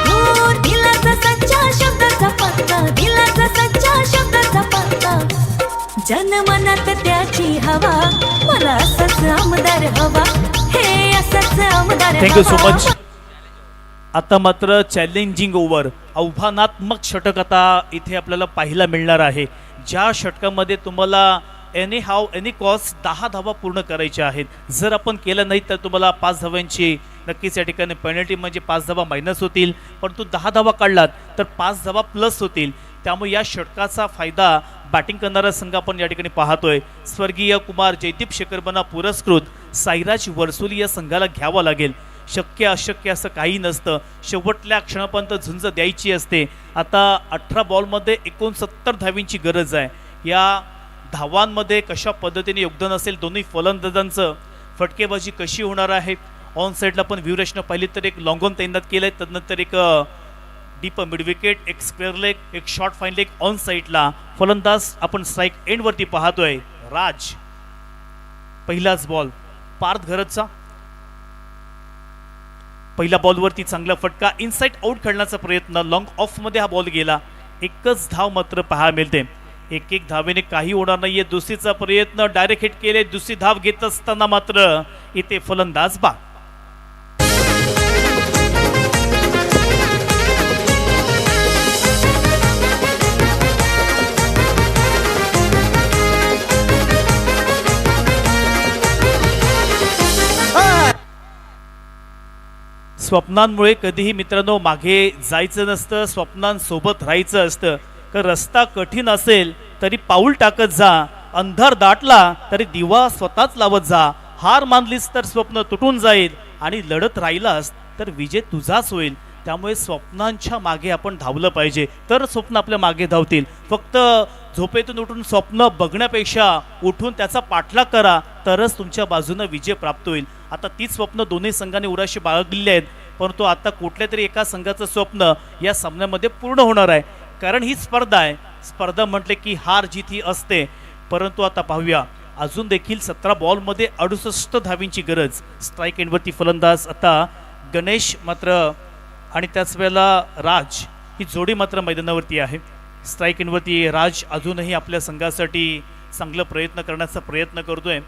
हो दिलाचा सच्चा शब्दाचा पत्ता, दिलाचा सच्चा शब्दाचा पत्ता, जनमनात त्याची हवा, मला असंच आमदार हवा, हे असंच आमदार. Thank you so so. आता मात्र चॅलेंजिंग ओव्हर, आव्हानात्मक षटक आता इथे आपल्याला पाहायला मिळणार आहे. ज्या षटकामध्ये तुम्हाला एनी हाव एनी कॉस्ट 10 धावा पूर्ण करायच्या आहेत. जर आपण केलं नाही तर तुम्हाला 5 धावांची नक्कीच या ठिकाणी पेनल्टी, म्हणजे 5 धावा मायनस होतील. परंतु 10 धावा काढलात तर 5 धावा प्लस होतील. त्यामुळे या षटकाचा फायदा बॅटिंग करणारा संघ आपण या ठिकाणी पाहतोय. स्वर्गीय कुमार जयदीप शेखरबना पुरस्कृत साईराज वरसोली या संघाला घ्यावा लागेल. शक्य अशक्य असं काही नसतं. शेवटल्या क्षणापर्यंत झुंज द्यायची असते. आता 18 बॉलमध्ये 69 धावींची गरज आहे. या धावांमध्ये कशा पद्धतीने योगदान असेल दोन्ही फलंदाजांचं, फटकेबाजी कशी होणार आहे. ऑन साईडला पण व्ह्यूरेशनं पाहिली तर एक लॉंग ऑन तैनात केलं आहे, तदनंतर एक डीप मिड विकेट, एक स्क्वेअर लेग, एक शॉर्ट फाईन लेग ऑन साईडला. फलंदाज आपण स्ट्राईक एंडवरती पाहतोय. राज, पहिलाच बॉल पार्थ घरतचा. पहिल्या बॉलवरती चांगला फटका, इनसाइड आउट खेळण्याचा प्रयत्न, लॉंग ऑफमध्ये हा बॉल गेला. एकच धाव मात्र पाहायला मिळते. एक धावेने काही होणार नाहीये. दुसरीचा प्रयत्न डायरेक्ट हिट केले. दुसरी धाव घेत असताना मात्र इथे फलंदाज बाद. स्वप्नांमुळे कधीही मित्रांनो मागे जायचं नसतं. स्वप्नांसोबत राहायचं असतं. तर रस्ता कठीण असेल तरी पाऊल टाकत जा. अंधार दाटला तरी दिवा स्वतःच लावत जा. हार मानलीस तर स्वप्न तुटून जाईल आणि लढत राहिलास तर विजय तुझाच होईल. त्यामुळे स्वप्नांच्या मागे आपण धावलं पाहिजे, तर स्वप्न आपल्या मागे धावतील. फक्त झोपेतून उठून स्वप्न बघण्यापेक्षा उठून त्याचा पाठलाग करा, तरच तुमच्या बाजूने विजय प्राप्त होईल. आता तीच स्वप्न दोन्ही संघांनी उराशी बाळगलेली आहेत. परंतु आता कुठल्या तरी एका संघाचं स्वप्न या सामन्यामध्ये पूर्ण होणार आहे. कारण ही स्पर्धा आहे. स्पर्धा म्हटले की हार जीत ही असते. परंतु आता पाहूया, अजून देखील 17 बॉलमध्ये 68 धावींची गरज. स्ट्राईक एंडवरती फलंदाज आता गणेश मात्र आणि त्याच वेळेला राज ही जोडी मात्र मैदानावरती आहे. स्ट्राईक एंडवरती राज अजूनही आपल्या संघासाठी चांगला प्रयत्न करण्याचा प्रयत्न करतोय.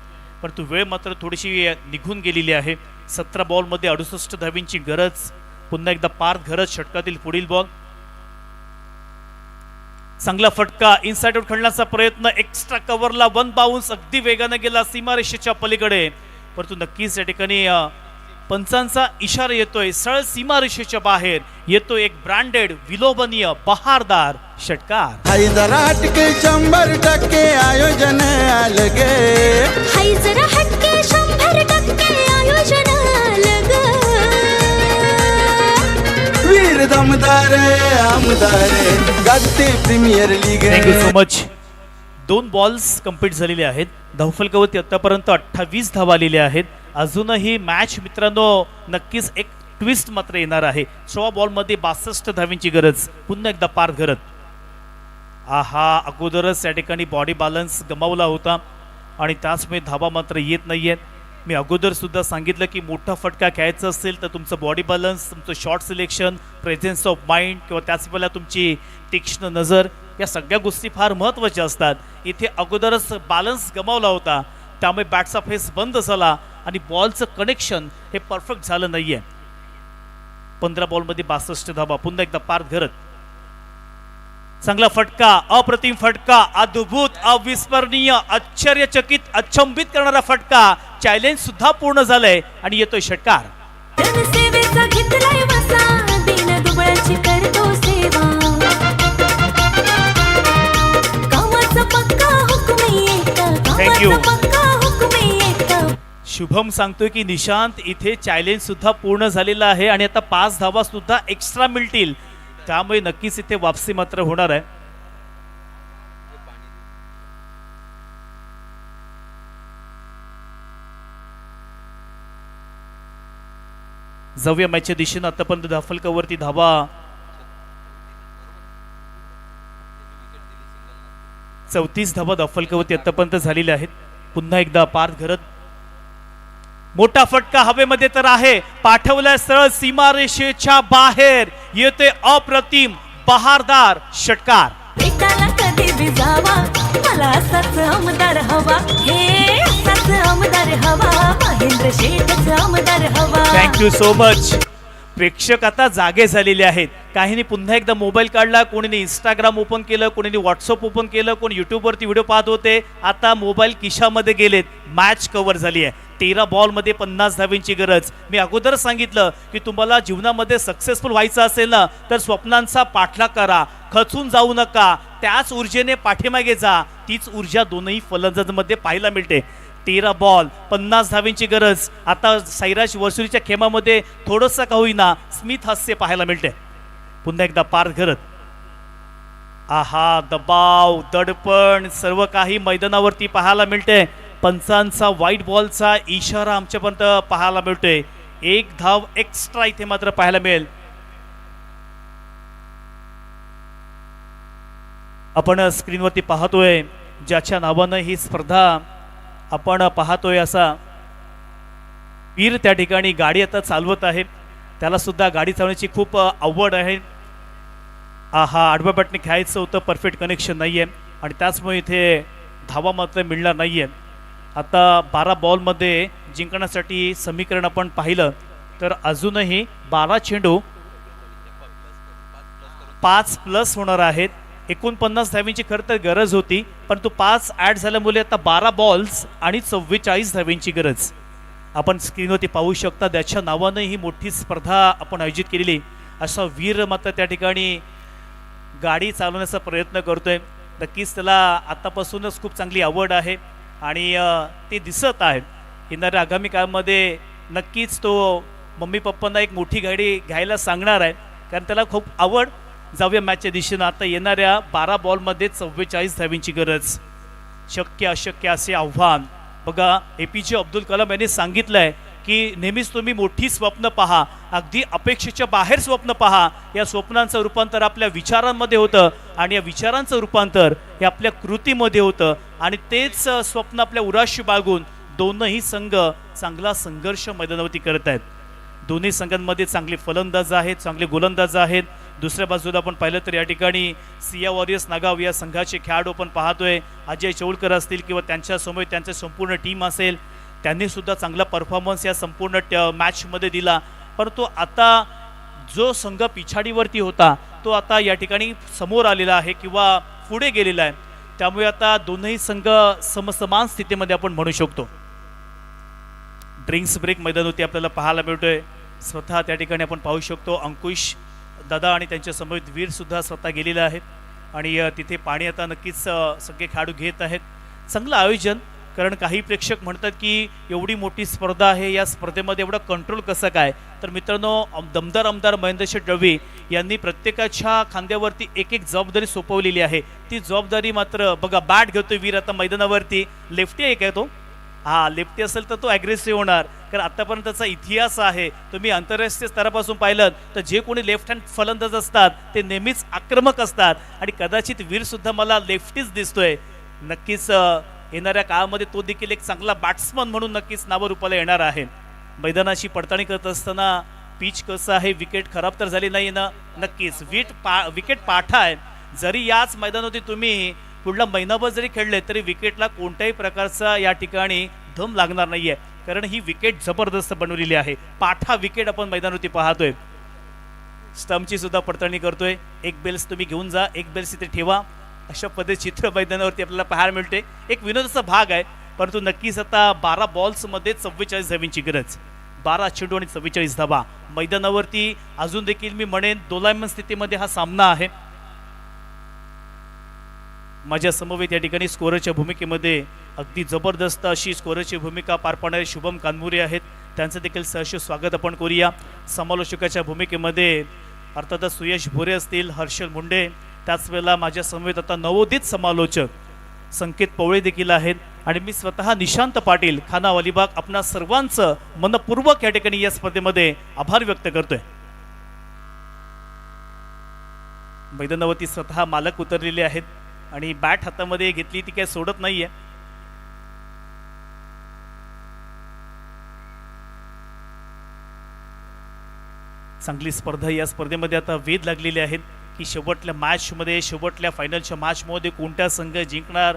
परंतु वेळ मात्र थोडीशी निघून गेलेली आहे. 17 बॉलमध्ये 68 धावींची गरज. पुन्हा एकदा पार्थ घरत षटकातील पुढील बॉल. चांगला फटका, इनसाइड आउट खेळण्याचा प्रयत्न, एक्स्ट्रा कव्हरला वन बाउन्स, अगदी वेगाने गेला सीमारेषेच्या पलीकडे. परंतु नक्कीच या ठिकाणी पंचांचा इशारा येतोय. सरळ सीमारेषेच्या बाहेर येतो एक ब्रँडेड विलोभनीय बहारदार षटकार. जरा हटके 100% आयोजन अलगे. जरा हटके 100% आयोजन अलग. वीर दमदार आमदार गाजते premier league. Thank so so. 2 balls complete झालेले आहेत. धावफलकावरती आतापर्यंत 28 धावा आलेल्या आहेत. अजूनही मॅच मित्रांनो नक्कीच एक ट्विस्ट मात्र येणार आहे. 16 बॉलमध्ये 62 धावींची गरज. पुन्हा एकदा पार्थ घरत. आहा, अगोदरच या ठिकाणी बॉडी बॅलन्स गमावला होता आणि त्याचमुळे धावा मात्र येत नाहीयेत. मी अगोदर सुद्धा सांगितलं की मोठा फटका घ्यायचा असेल तर तुमचं बॉडी बॅलन्स, तुमचं shot selection, presence of mind किंवा त्याच वेळेला तुमची तीक्ष्ण नजर, या सगळ्या गोष्टी फार महत्त्वाच्या असतात. इथे अगोदरच बॅलन्स गमावला होता, त्यामुळे बॅटचा फेस बंद झाला आणि बॉलचं कनेक्शन हे परफेक्ट झालं नाहीये. 15 बॉलमध्ये 62 धावा. पुन्हा एकदा पार्थ घरत. चांगला फटका, अप्रतिम फटका, अद्भुत, अविस्मरणीय, आश्चर्यचकित, अचंबित करणारा फटका. चॅलेंज सुद्धा पूर्ण झालंय आणि येतोय षटकार. जनसेवेचा घेतलाय वसा, दीन दुबळ्याची करतो सेवा. कामाचा पक्का हुकूम येता, कामाचा पक्का हुकूम येता. शुभम सांगतोय की निशांत इथे चॅलेंज सुद्धा पूर्ण झालेला आहे आणि आता 5 धावा सुद्धा एक्स्ट्रा मिळतील. त्यामुळे नक्कीच इथे वापसी मात्र होणार आहे. जाऊया मॅचच्या दिशेनं. आतापर्यंत धावफलकावरती धावा 34 धावा धावफलकावरती आतापर्यंत झालेल्या आहेत. पुन्हा एकदा पार्थ घरत. मोठा फटका हवेमध्ये तर आहे, पाठवलाय सरळ सीमारेषेच्या बाहेर. येते अप्रतिम बहारदार षटकार. भेटायला कधी बी जावा, मला असाच आमदार हवा. हे असाच आमदार हवा, महेंद्र शेठच आमदार हवा. Thank you so much. प्रेक्षक आता जागे झालेले आहेत. काहींनी पुन्हा एकदा मोबाईल काढला, कोणीने इंस्टाग्राम ओपन केलं, कोणीने व्हॉट्सअप ओपन केलं, कोणी यूट्यूबवरती व्हिडिओ पाहत होते. आता मोबाईल खिशामध्ये गेलेत. मॅच कव्हर झाली आहे. 13 बॉलमध्ये 50 धावींची गरज. मी अगोदर सांगितलं की तुम्हाला जीवनामध्ये सक्सेसफुल व्हायचं असेल ना तर स्वप्नांचा पाठलाग करा, खचून जाऊ नका, त्याच ऊर्जेने पाठीमागे जा. तीच ऊर्जा दोनही फलंदाजांमध्ये पाहायला मिळते. 13 बॉल 50 धावींची गरज. आता सैराज वसुलीच्या खेमामध्ये थोडंसं का होईना स्मित हास्य पाहायला मिळते. पुन्हा एकदा पार करत आहा, दबाव, दडपण सर्व काही मैदानावरती पाहायला मिळते. पंचांचा व्हाईट बॉलचा इशारा आमच्यापर्यंत पाहायला मिळतोय. 1 धाव एक्स्ट्रा इथे मात्र पाहायला मिळेल. आपण स्क्रीनवरती पाहतोय ज्याच्या नावानं ही स्पर्धा आपण पाहतोय असा वीर त्या ठिकाणी गाडी आता चालवत आहे. त्याला सुद्धा गाडी चालवण्याची खूप आवड आहे. आहा, आडव्या बॅटने खेळायचं होतं, परफेक्ट कनेक्शन नाही आहे आणि त्याचमुळे इथे धावा मात्र मिळणार नाही आहे. आता 12 बॉलमध्ये जिंकण्यासाठी समीकरण आपण पाहिलं तर अजूनही 12 चेंडू 5+ होणार आहेत. 49 धावींची खरं तर गरज होती, परंतु 5 ॲड झाल्यामुळे आता 12 बॉल्स आणि 44 धावींची गरज आपण स्क्रीनवरती पाहू शकता. त्याच्या नावानं ही मोठी स्पर्धा आपण आयोजित केलेली. असा वीर मात्र त्या ठिकाणी गाडी चालवण्याचा प्रयत्न करतोय. नक्कीच त्याला आतापासूनच खूप चांगली आवड आहे आणि ते दिसत आहे. येणाऱ्या आगामी काळामध्ये नक्कीच तो मम्मी पप्पांना एक मोठी गाडी घ्यायला सांगणार आहे, कारण त्याला खूप आवड. जाऊया मॅचच्या दिशेनं. आता येणाऱ्या 12 बॉलमध्ये 44 धावींची गरज. शक्य अशक्य असे आव्हान. बघा, APJ अब्दुल कलाम यांनी सांगितलंय की नेहमीच तुम्ही मोठी स्वप्न पहा, अगदी अपेक्षेच्या बाहेर स्वप्न पहा. या स्वप्नांचं रूपांतर आपल्या विचारांमध्ये होतं आणि या विचारांचं रूपांतर हे आपल्या कृतीमध्ये होतं आणि तेच स्वप्न आपल्या उराशी बाळगून दोनही संघ चांगला संघर्ष मैदानावरती करत आहेत. दोन्ही संघांमध्ये चांगले फलंदाज आहेत, चांगले गोलंदाज आहेत. दुसऱ्या बाजूला आपण पाहिलं तर या ठिकाणी सिया वॉरियर्स नागाव या संघाचे खेळाडू आपण पाहतोय. अजय चौलकर असतील किंवा त्यांच्यासमोर त्यांचं संपूर्ण टीम असेल, त्यांनी सुद्धा चांगला परफॉर्मन्स या संपूर्ण मॅचमध्ये दिला. परंतु आता जो संघ पिछाडीवरती होता तो आता या ठिकाणी समोर आलेला आहे किंवा पुढे गेलेला आहे. त्यामुळे आता दोनही संघ समसमान स्थितीमध्ये आपण म्हणू शकतो. ड्रिंक्स ब्रेक मैदानावरती आपल्याला पाहायला मिळतोय. स्वतः त्या ठिकाणी आपण पाहू शकतो अंकुश दादा आणि त्यांच्या समवेत वीर सुद्धा स्वतः गेलेले आहेत आणि तिथे पाणी आता नक्कीच सगळे खेळाडू घेत आहेत. चांगलं आयोजन. कारण काही प्रेक्षक म्हणतात की एवढी मोठी स्पर्धा आहे, या स्पर्धेमध्ये एवढा कंट्रोल कसं काय. तर मित्रांनो, दमदार आमदार महेंद्रशेठ दळवी यांनी प्रत्येकाच्या खांद्यावरती एक एक जबाबदारी सोपवलेली आहे. ती जबाबदारी मात्र बघा, बॅट घेतोय वीर आता मैदानावरती. लेफ्टी आहे काय तो? हा, लेफ्टी असेल तर तो ॲग्रेसिव्ह होणार, कारण आतापर्यंतचा इतिहास आहे. तुम्ही आंतरराष्ट्रीय स्तरापासून पाहिलं तर जे कोणी लेफ्ट हँड फलंदाज असतात ते नेहमीच आक्रमक असतात आणि कदाचित वीरसुद्धा मला लेफ्टीच दिसतोय. नक्कीच येणाऱ्या काळामध्ये तो देखील एक चांगला बॅट्समन म्हणून नक्कीच नावरूपाला येणार आहे. मैदानाची पडताळणी करत असताना पिच कसं आहे, विकेट खराब तर झाली नाही ना? नक्कीच विकेट पाठा आहे. जरी याच मैदानावरती तुम्ही पुढला महिनाभर जरी खेळले तरी विकेटला कोणत्याही प्रकारचा या ठिकाणी धम लागणार नाहीये, कारण ही विकेट जबरदस्त बनवलेली आहे. पाठा विकेट आपण मैदानावरती पाहतोय. स्टंपची सुद्धा पडताळणी करतोय. एक बेल्स तुम्ही घेऊन जा, एक बेल्स इथे ठेवा. अशा पद्धतीचे चित्र मैदानावरती आपल्याला पाहायला मिळते. एक विनोदाचा भाग आहे, परंतु नक्कीच आता 12 बॉल्समध्ये 44 धावींची गरज. 12 चेंडू आणि 44 धावा मैदानावरती. अजून देखील मी म्हणेन दोलायमान स्थितीमध्ये हा सामना आहे. माझ्या समवेत या ठिकाणी स्कोररच्या भूमिकेमध्ये अगदी जबरदस्त अशी स्कोररची भूमिका पार पाडणारे शुभम कानमुरे आहेत. त्यांचं देखील सहर्ष स्वागत आपण करूया. समालोचकाच्या भूमिकेमध्ये अर्थातच सुयश भोरे असतील, हर्षल मुंडे. त्याच वेळेला माझ्या समवेत आता नवोदित समालोचक संकेत पवळे देखील आहेत आणि मी स्वतः निशांत पाटील खाना अलिबाग आपणा सर्वांचं मनपूर्वक या ठिकाणी या स्पर्धेमध्ये आभार व्यक्त करतोय. मैदानावरती स्वतः मालक उतरलेले आहेत आणि बॅट हातामध्ये घेतली ती काही सोडत नाहीये. चांगली स्पर्धा या स्पर्धेमध्ये आता वेध लागलेले आहेत की शेवटल्या मॅचमध्ये, शेवटल्या फायनलच्या मॅचमध्ये कोणता संघ जिंकणार,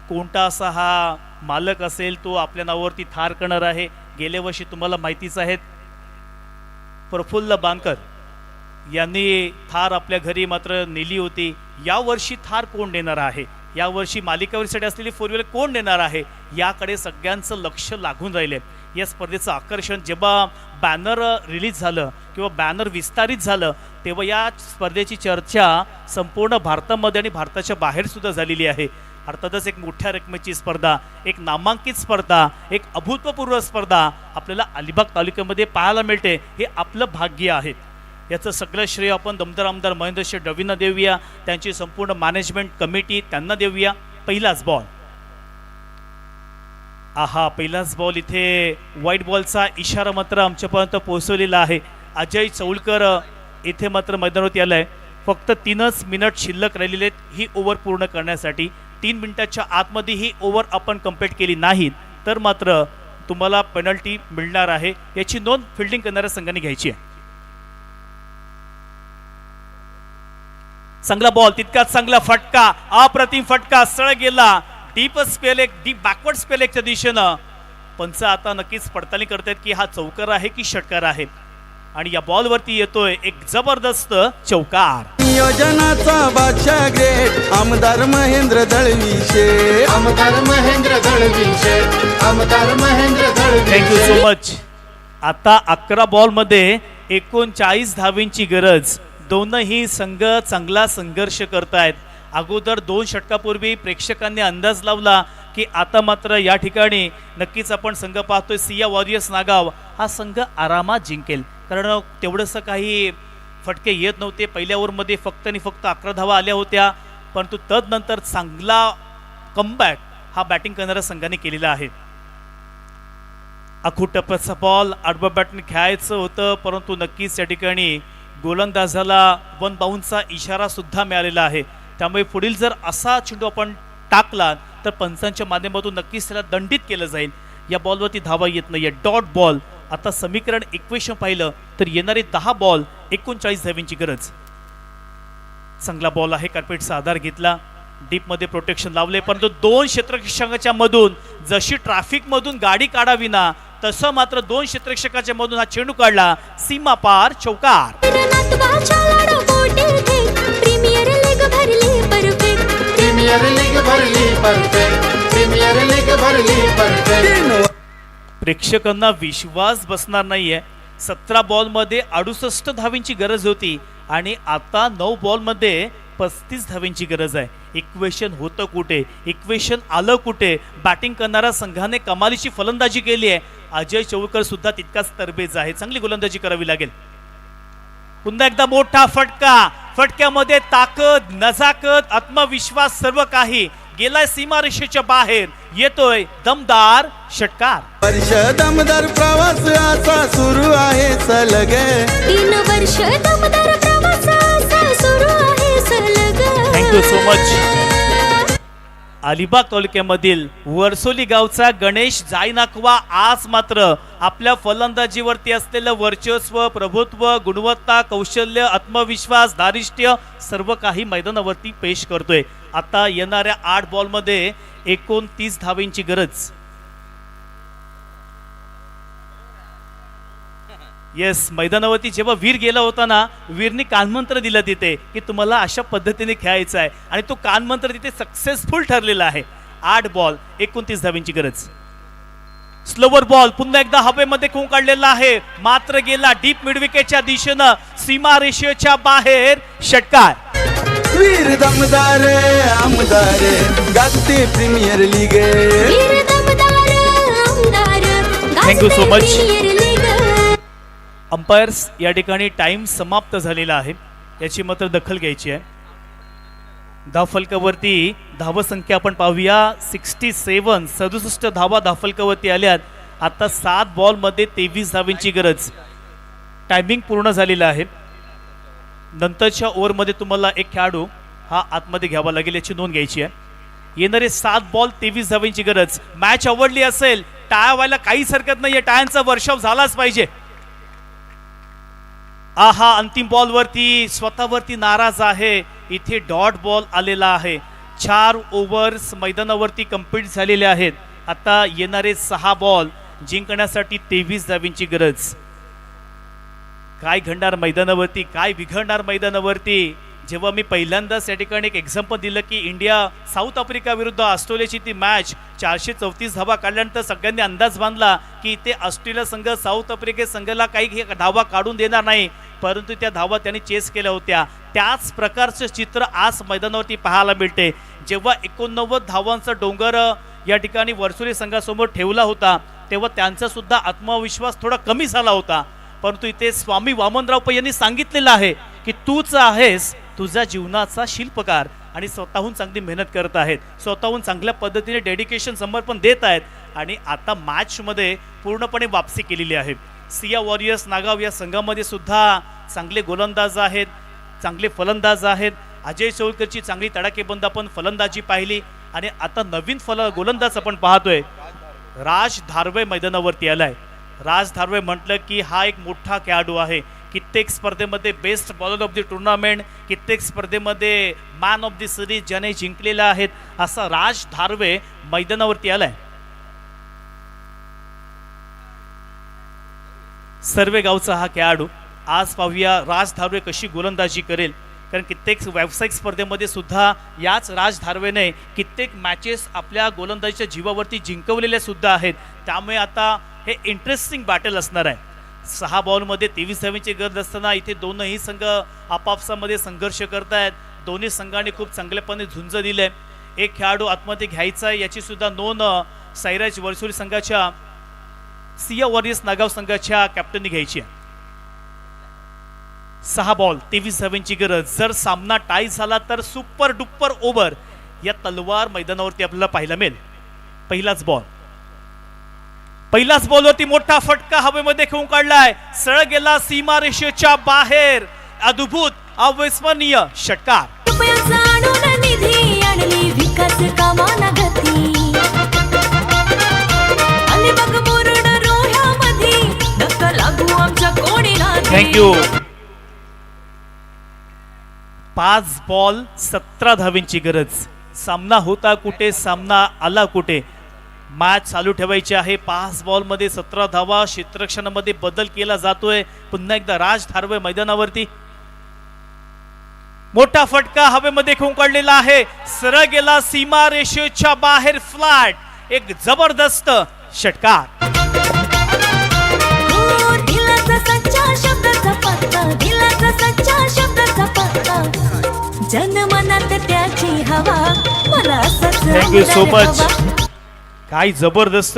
कोणता असा हा मालक असेल तो आपल्या नावावरती थार करणार आहे. गेल्या वर्षी तुम्हाला माहितीच आहे प्रफुल्ल बांकर यांनी थार आपल्या घरी मात्र नेली होती. यावर्षी थार कोण देणार आहे, यावर्षी मालिकावरीसाठी असलेली फोर व्हीलर कोण देणार आहे, याकडे सगळ्यांचं लक्ष लागून राहिले. या स्पर्धेचं आकर्षण जेव्हा बॅनर रिलीज झालं किंवा बॅनर विस्तारित झालं तेव्हा या स्पर्धेची चर्चा संपूर्ण भारतामध्ये आणि भारताच्या बाहेर सुद्धा झालेली आहे. अर्थातच एक मोठ्या रकमेची स्पर्धा, एक नामांकित स्पर्धा, एक अभूतपूर्व स्पर्धा आपल्याला अलिबाग तालुक्यामध्ये पाहायला मिळते. हे आपलं भाग्य आहे. याचं सगळं श्रेय आपण दमदार आमदार महेंद्र शेठ डवींना देऊया, त्यांची संपूर्ण मॅनेजमेंट कमिटी त्यांना देऊया. पहिलाच बॉल, आहा पहिलाच बॉल, इथे व्हाईट बॉलचा इशारा मात्र आमच्यापर्यंत पोहोचवलेला आहे. अजय चौलकर इथे मात्र मैदानावरती आलाय. फक्त 3च मिनिट शिल्लक राहिलेले आहेत ही ओव्हर पूर्ण करण्यासाठी. 3 मिनिटाच्या आतमध्ये ही ओव्हर आपण कंप्लीट केली नाही तर मात्र तुम्हाला पेनल्टी मिळणार आहे. याची नोंद फिल्डिंग करणाऱ्या संघाने घ्यायची आहे. चांगला बॉल, तितकाच चांगला फटका, अप्रतिम फटका, सळ गेला. डीप स्पेल एक, डीप बॅकवर्ड स्पेल एकच्या दिशेनं. पंच आता नक्कीच पडताळणी करतायत की हा चौकार आहे की षटकार आहे. आणि या बॉलवरती येतोय एक जबरदस्त चौकार. नियोजनाचा बादशाह ग्रेट आमदार महेंद्र दळवीशे, आमदार महेंद्र दळवीशे, आमदार महेंद्र दळवीशे. Thank so so. आता 11 बॉलमध्ये 39 धावींची गरज. दोनही संघ चांगला संघर्ष करतायत. अगोदर 2 षटकापूर्वी प्रेक्षकांनी अंदाज लावला की आता मात्र या ठिकाणी नक्कीच आपण संघ पाहतोय सिया वॉरियर्स नागाव हा संघ आरामात जिंकेल, कारण तेवढंसं काही फटके येत नव्हते. पहिल्या ओव्हरमध्ये फक्त आणि फक्त 11 धावा आल्या होत्या, परंतु तदनंतर चांगला कमबॅक हा बॅटिंग करणाऱ्या संघाने केलेला आहे. आखूड टप्प्याचा बॉल आडव्या बॅटने खेळायचं होतं, परंतु नक्कीच या ठिकाणी गोलंदाजाला 1 बाउन्सचा इशारा सुद्धा मिळालेला आहे. त्यामुळे पुढील जर असा चेंडू आपण टाकला तर पंचांच्या माध्यमातून नक्कीच त्याला दंडित केलं जाईल. या बॉलवरती धावा येत नाहीये, डॉट बॉल. आता समीकरण इक्वेशन पाहिलं तर येणारे 10 बॉल 39 धावींची गरज. चांगला बॉल आहे, कार्पेटचा आधार घेतला, डीपमध्ये प्रोटेक्शन लावले, परंतु 2 क्षेत्ररक्षकाच्या मधून जशी ट्रॅफिक मधून गाडी काढावी ना तसं मात्र 2 क्षेत्ररक्षकाच्या मधून हा चेंडू काढला. सीमा पार चौकार. प्रीमियर लीग भरली परफेक्ट, प्रीमियर लीग भरली परफेक्ट, प्रीमियर लीग भरली परफेक्ट. प्रेक्षकांना विश्वास बसणार नाहीये. 17 बॉलमध्ये 68 धावींची गरज होती आणि आता 9 बॉलमध्ये 35 धावींची गरज आहे. इक्वेशन होतं कुठे, इक्वेशन आलं कुठे? बॅटिंग करणाऱ्या संघाने कमालीची फलंदाजी केली आहे. अजय चौलकर सुद्धा तितकाच तरबेज आहे, चांगली गोलंदाजी करावी लागेल. पुन्हा एकदा मोठा फटका, फटक्यामध्ये ताकद, नजाकत, आत्मविश्वास सर्व काही. गेलाय सीमारेषेच्या बाहेर, येतोय दमदार षटकार. वर्ष दमदार प्रवास असा सुरू आहे सलग, 3 वर्ष दमदार प्रवास असा सुरू आहे सलग. Thank so so. अलिबाग तालुक्यामधील वरसोली गावचा गणेश जायनाकवा आज मात्र आपल्या फलंदाजीवरती असलेलं वर्चस्व, प्रभुत्व, गुणवत्ता, कौशल्य, आत्मविश्वास, धारिष्ट्य सर्व काही मैदानावरती पेश करतोय. आता येणाऱ्या 8 बॉलमध्ये 29 धावींची गरज. येस, मैदानावरती जेव्हा वीर गेला होता ना, वीरनी कानमंत्र दिलं तिथे की तुम्हाला अशा पद्धतीने खेळायचं आहे आणि तो कानमंत्र तिथे सक्सेसफुल ठरलेला आहे. 8 बॉल 29 धावींची गरज. स्लोवर बॉल पुन्हा एकदा हवेमध्ये खून काढलेला आहे, मात्र गेला डीप मिड विकेटच्या दिशेनं, सीमा रेषेच्या बाहेर षटकार. वीर दमदार आमदार गाजते प्रीमियर लीग, वीर दमदार आमदार thank you so much. Premier league. Umpires या ठिकाणी टाइम समाप्त झालेला आहे, याची मात्र दखल घ्यायची आहे. धावफलकावरती धावसंख्या आपण पाहूया 67, 67 धावा धावफलकावरती आल्यात. आता 7 बॉलमध्ये 23 धावींची गरज. टायमिंग पूर्ण झालेला आहे. नंतरच्या ओव्हरमध्ये तुम्हाला एक खेळाडू हा आतमध्ये घ्यावा लागेल, याची नोंद घ्यायची आहे. येणारे 7 बॉल 23 धावींची गरज. मॅच आवडली असेल टाळ्या व्हायला काहीच हरकत नाहीये, टाळ्यांचा वर्षाव झालाच पाहिजे. आहा, अंतिम बॉलवरती स्वतःवरती नाराज आहे. इथे डॉट बॉल आलेला आहे. 4 ओव्हर्स मैदानावरती कंप्लीट झालेले आहेत. आता येणारे 6 बॉल जिंकण्यासाठी 23 धावींची गरज. काय घडणार मैदानावरती, काय बिघडणार मैदानावरती. जेव्हा मी पहिल्यांदाच या ठिकाणी एक एक्झाम्पल दिलं की इंडिया साऊथ आफ्रिका विरुद्ध ऑस्ट्रेलियाची ती मॅच 434 धावा काढल्यानंतर सगळ्यांनी अंदाज बांधला की ते ऑस्ट्रेलिया संघ साऊथ आफ्रिके संघाला काही धावा काढून देणार नाही, परंतु त्या धावा त्यांनी चेस केल्या होत्या. त्याच प्रकारचं चित्र आज मैदानावरती पाहायला मिळते. जेव्हा 89 धावांचा डोंगर या ठिकाणी वर्सोली संघासमोर ठेवला होता तेव्हा त्यांचा सुद्धा आत्मविश्वास थोडा कमी झाला होता, परंतु इथे स्वामी वामनराव पै यांनी सांगितलेलं आहे की तूच आहेस तुझ्या जीवनाचा शिल्पकार आणि स्वतःहून चांगली मेहनत करत आहेत, स्वतःहून चांगल्या पद्धतीने डेडिकेशन समर्पण देत आहेत आणि आता मॅचमध्ये पूर्णपणे वापसी केलेली आहे. सिया वॉरियर्स नागाव या संघामध्ये सुद्धा चांगले गोलंदाज आहेत, चांगले फलंदाज आहेत. अजय चौलकरची चांगली तडाखेबंद आपण फलंदाजी पाहिली आणि आता नवीन गोलंदाज आपण पाहतोय राज धारवे मैदानावरती आलाय. राज धारवे म्हटलं की हा एक मोठा खेळाडू आहे. कित्येक स्पर्धेमध्ये best bowler of the tournament, कित्येक स्पर्धेमध्ये मॅन ऑफ द सिरीज ज्याने जिंकलेला आहेत, असा राज धारवे मैदानावरती आलाय. सर्वे गावचा हा खेळाडू. आज पाहूया राज धारवे कशी गोलंदाजी करेल, कारण कित्येक व्यावसायिक स्पर्धेमध्ये सुद्धा याच राज धारवेने कित्येक मॅचेस आपल्या गोलंदाजीच्या जीवावरती जिंकवलेल्या सुद्धा आहेत. त्यामुळे आता हे इंटरेस्टिंग बॅटल असणार आहे. 6 बॉलमध्ये 23 धावांची गरज असताना इथे दोनही संघ आपापसामध्ये संघर्ष करतायत. दोन्ही संघांनी खूप चांगल्यापणे झुंज दिले. एक खेळाडू आतमध्ये घ्यायचा आहे याची सुद्धा नोंद साईराज वर्सोली संघाच्या सिया वॉरियर्स नागाव संघाच्या कॅप्टननी घ्यायची आहे. 6 बॉल 23 धावांची गरज. जर सामना टाय झाला तर सुपर डुपर ओव्हर या तलवार मैदानावरती आपल्याला पाहायला मिळेल. पहिलाच बॉलवरती मोठा फटका हवेमध्ये खेळून काढलाय, सरळ गेला सीमारेषेच्या बाहेर. अद्भुत अविस्मरणीय षटकार. थँक्यू. 5 बॉल 17 धावांची गरज. सामना होता कुठे, सामना आला कुठे. मॅच चालू ठेवायची आहे. 5 बॉलमध्ये 17 धावा. क्षेत्ररक्षणामध्ये बदल केला जातोय. पुन्हा एकदा राज धारवे मैदानावरती. मोठा फटका हवेमध्ये खेळून काढलेला आहे, सरळ गेला सीमारेषेच्या बाहेर. फ्लॅट. एक जबरदस्त षटकार. Thank you so much. काय जबरदस्त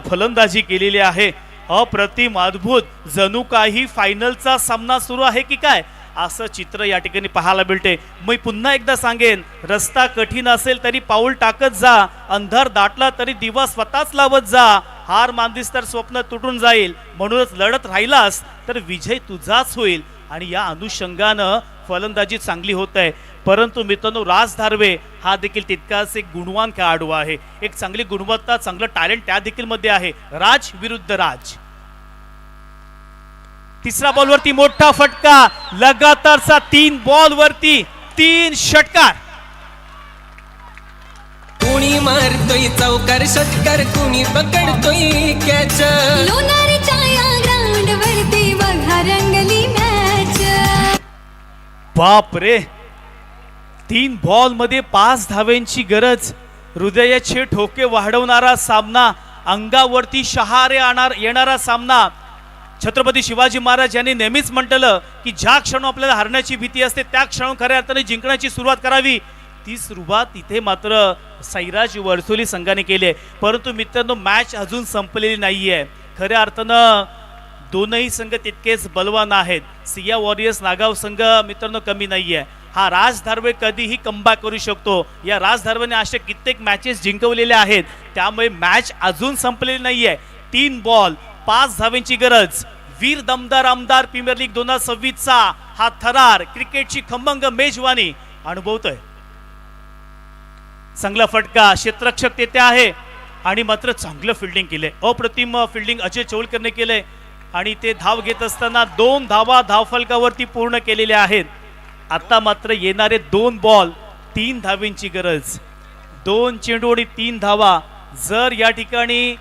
फलंदाजी केलेली आहे. अप्रतिम, अद्भुत. जणू काही फायनलचा सामना सुरू आहे की काय असं चित्र या ठिकाणी पाहायला मिळते. मी पुन्हा एकदा सांगेन, रस्ता कठीण असेल तरी पाऊल टाकत जा, अंधार दाटला तरी दिवा स्वतःच लावत जा. हार मानलीस तर स्वप्न तुटून जाईल, म्हणूनच लढत राहिलास तर विजय तुझाच होईल. आणि या अनुषंगानं फलंदाजी चांगली होत आहे. परंतु मित्रांनो, राज धारवे हा देखील तितकाच एक गुणवान खेळाडू आहे. एक चांगली गुणवत्ता, चांगलं टॅलेंट त्या देखील मध्ये आहे. राज विरुद्ध राज. तिसरा बॉलवरती मोठा फटका. लगातारचा 3 बॉलवरती 3 षटकार. कुणी मारतोय चौकार षटकार, कुणी पकडतोय कॅच. लोणारीच्या या ग्राउंड वरती बघा रंगली मॅच. बाप रे, 3 बॉल मध्ये 5 धावांची गरज. हृदयाचे ठोके वाढवणारा सामना, अंगावरती शहारे येणारा सामना. छत्रपती शिवाजी महाराज यांनी नेहमीच म्हटलं की ज्या क्षण आपल्याला हरण्याची भीती असते त्या क्षण खऱ्या अर्थाने जिंकण्याची सुरुवात करावी. ती सुरुवात इथे मात्र साईराज वर्सोली संघाने केली आहे. परंतु मित्रांनो, मॅच अजून संपलेली नाहीये. खऱ्या अर्थानं दोनही संघ तितकेच बलवान आहेत. सिया वॉरियर्स नागाव संघ मित्रांनो कमी नाहीये. हा राज धारवे कधीही कमबॅक करू शकतो. या राज धारवेने अशा कित्येक मॅचेस जिंकवलेल्या आहेत. त्यामुळे मॅच अजून संपलेली नाहीये. 3 बॉल 5 धावांची गरज. वीर दमदार आमदार प्रीमियर लीग 2026चा हा थरार क्रिकेटची खमंग मेजवानी अनुभवतोय. चांगला फटका. क्षेत्ररक्षक तेथे आहे आणि मात्र चांगलं फिल्डिंग केलंय. अप्रतिम फिल्डिंग अजय चौलकरने केलंय आणि ते धाव घेत असताना 2 धावा धावफलकावरती पूर्ण केलेल्या आहेत. आता मात्र येणारे 2 बॉल 3 धावांची गरज. 2 चेंडू आणि 3 धावा. जर या ठिकाणी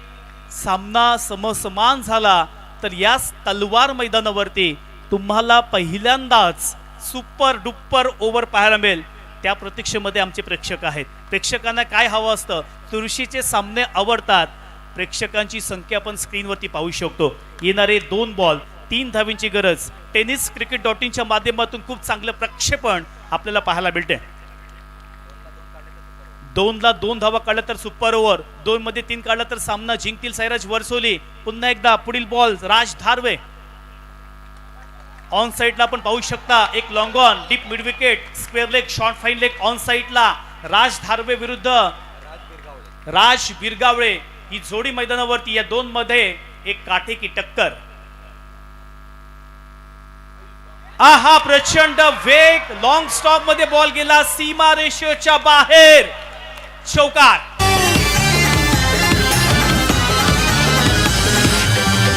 सामना समसमान झाला तर या तलवार मैदानावरती तुम्हाला पहिल्यांदाच सुपर डुप्पर ओव्हर पाहायला मिळेल त्या प्रतीक्षेमध्ये आमचे प्रेक्षक आहेत. प्रेक्षकांना काय हवं असतं, चुरशीचे सामने आवडतात. प्रेक्षकांची संख्या आपण स्क्रीनवरती पाहू शकतो. येणारे 2 बॉल 3 धावींची गरज. टेनिस cricket.in माध्यमातून खूप चांगलं प्रक्षेपण आपल्याला पाहायला मिळते. 2ला 2 धावा काढल्या तर सुपर ओव्हर, 2 मध्ये 3 काढला तर सामना जिंकतील साईराज वरसोली. पुन्हा एकदा पुढील बॉल राज धारवे. ऑन साइडला आपण पाहू शकता एक long on deep mid wicket square leg short fine leg on साइडला राज धारवे विरुद्ध राज बिरगावळे ही जोडी मैदानावरती. या 2 मध्ये एक काटेकी टक्कर. आहा प्रचंड वेग, लॉंग स्टॉप मध्ये बॉल गेला सीमा रेषेच्या बाहेर. चौकार.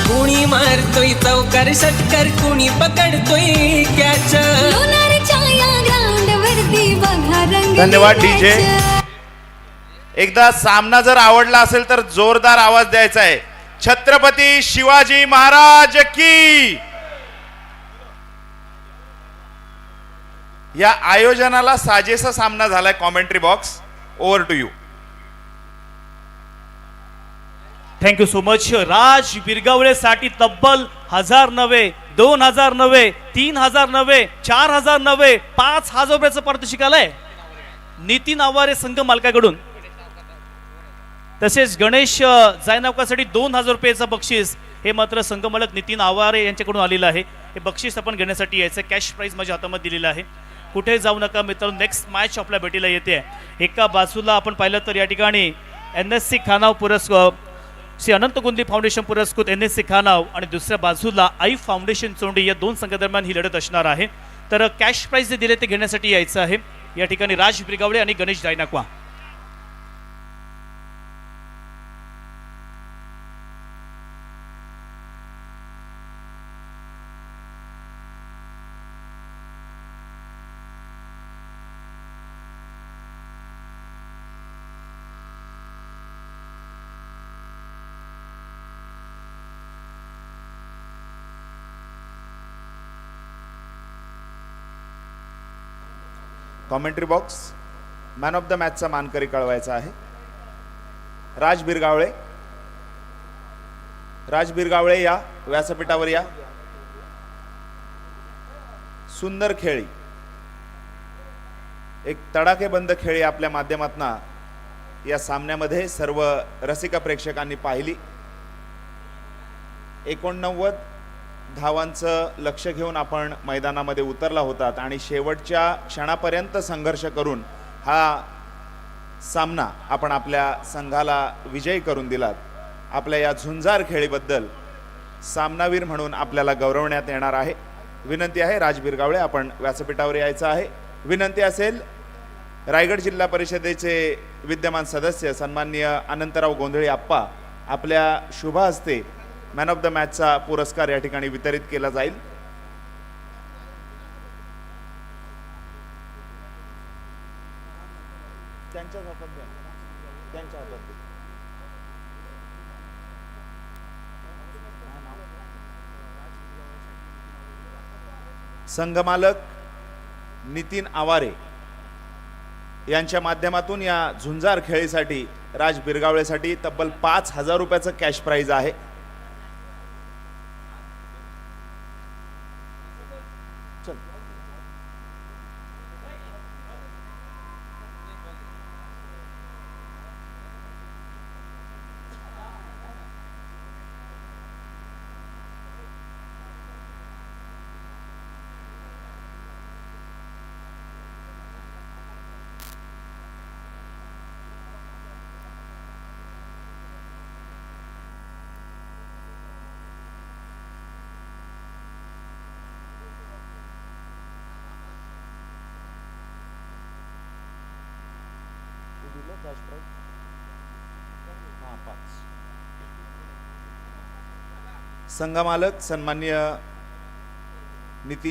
कुणी मारतोय चौकार षटकार, कुणी पकडतोय कॅच. लोणारच्या या ग्राउंडवरती बघा रंग धन्यवाद डीजे. एकदा सामना जर आवडला असेल तर जोरदार आवाज द्यायचा आहे. छत्रपती शिवाजी महाराज की. या आयोजनाला साजेसा सामना झालाय. Commentary box over to you. Thank so so. Raj Birgavale साठी तब्बल 1000 नव्हे, 2000 नव्हे, 3000 नव्हे, 4000 नव्हे, 5000 रुपयाचं पारितोषिक आलंय नितीन आवारे संघ मालकाकडून. तसेच गणेश जायनावकासाठी 2000 रुपयाचं बक्षीस हे मात्र संघ मालक नितीन आवारे यांच्याकडून आलेलं आहे. हे बक्षीस आपण घेण्यासाठी यायचं. कॅश प्राइज माझ्या हातामध्ये दिलेलं आहे. कुठे जाऊ नका मित्रांनो, नेक्स्ट मॅच आपल्या भेटीला येते. एका बाजूला आपण पाहिलं तर या ठिकाणी NSC खानाव पुरस्कार श्री अनंत गोंदी फाउंडेशन पुरस्कृत NSC खानाव आणि दुसऱ्या बाजूला आई फाउंडेशन चोंडी या 2 संघादरम्यान ही लढत असणार आहे. तर कॅश प्राइज जे दिले ते घेण्यासाठी यायचं आहे. या ठिकाणी राज बिरगावळे आणि Ganesh Jaynakwa. Commentary box man of the मॅचचा मानकरी कळवायचा आहे. राज बिरगावळे. राज बिरगावळे या व्यासपीठावर या. सुंदर खेळी, एक तडाखेबंद खेळी आपल्या माध्यमातून या सामन्यामध्ये सर्व रसिक प्रेक्षकांनी पाहिली. 89 धावांचं लक्ष घेऊन आपण मैदानामध्ये उतरला होतात आणि शेवटच्या क्षणापर्यंत संघर्ष करून हा सामना आपण आपल्या संघाला विजयी करून दिलात. आपल्या या झुंजार खेळीबद्दल सामनावीर म्हणून आपल्याला गौरवण्यात येणार आहे. विनंती आहे राज बिरगावळे आपण व्यासपीठावर यायचं आहे. विनंती असेल रायगड जिल्हा परिषदेचे विद्यमान सदस्य सन्माननीय अनंतराव गोंधळे आप्पा आपल्या शुभ हस्ते मॅन ऑफ द मॅचचा पुरस्कार या ठिकाणी वितरित केला जाईल. त्यांच्या हातात द्या. त्यांच्या हातात द्या. संघमालक नितीन आवारे यांच्या माध्यमातून या झुंजार खेळीसाठी राज बिरगावळेसाठी तब्बल 5000 रुपयाचं कॅश प्राइज आहे. संघमालक सन्माननीय नितीन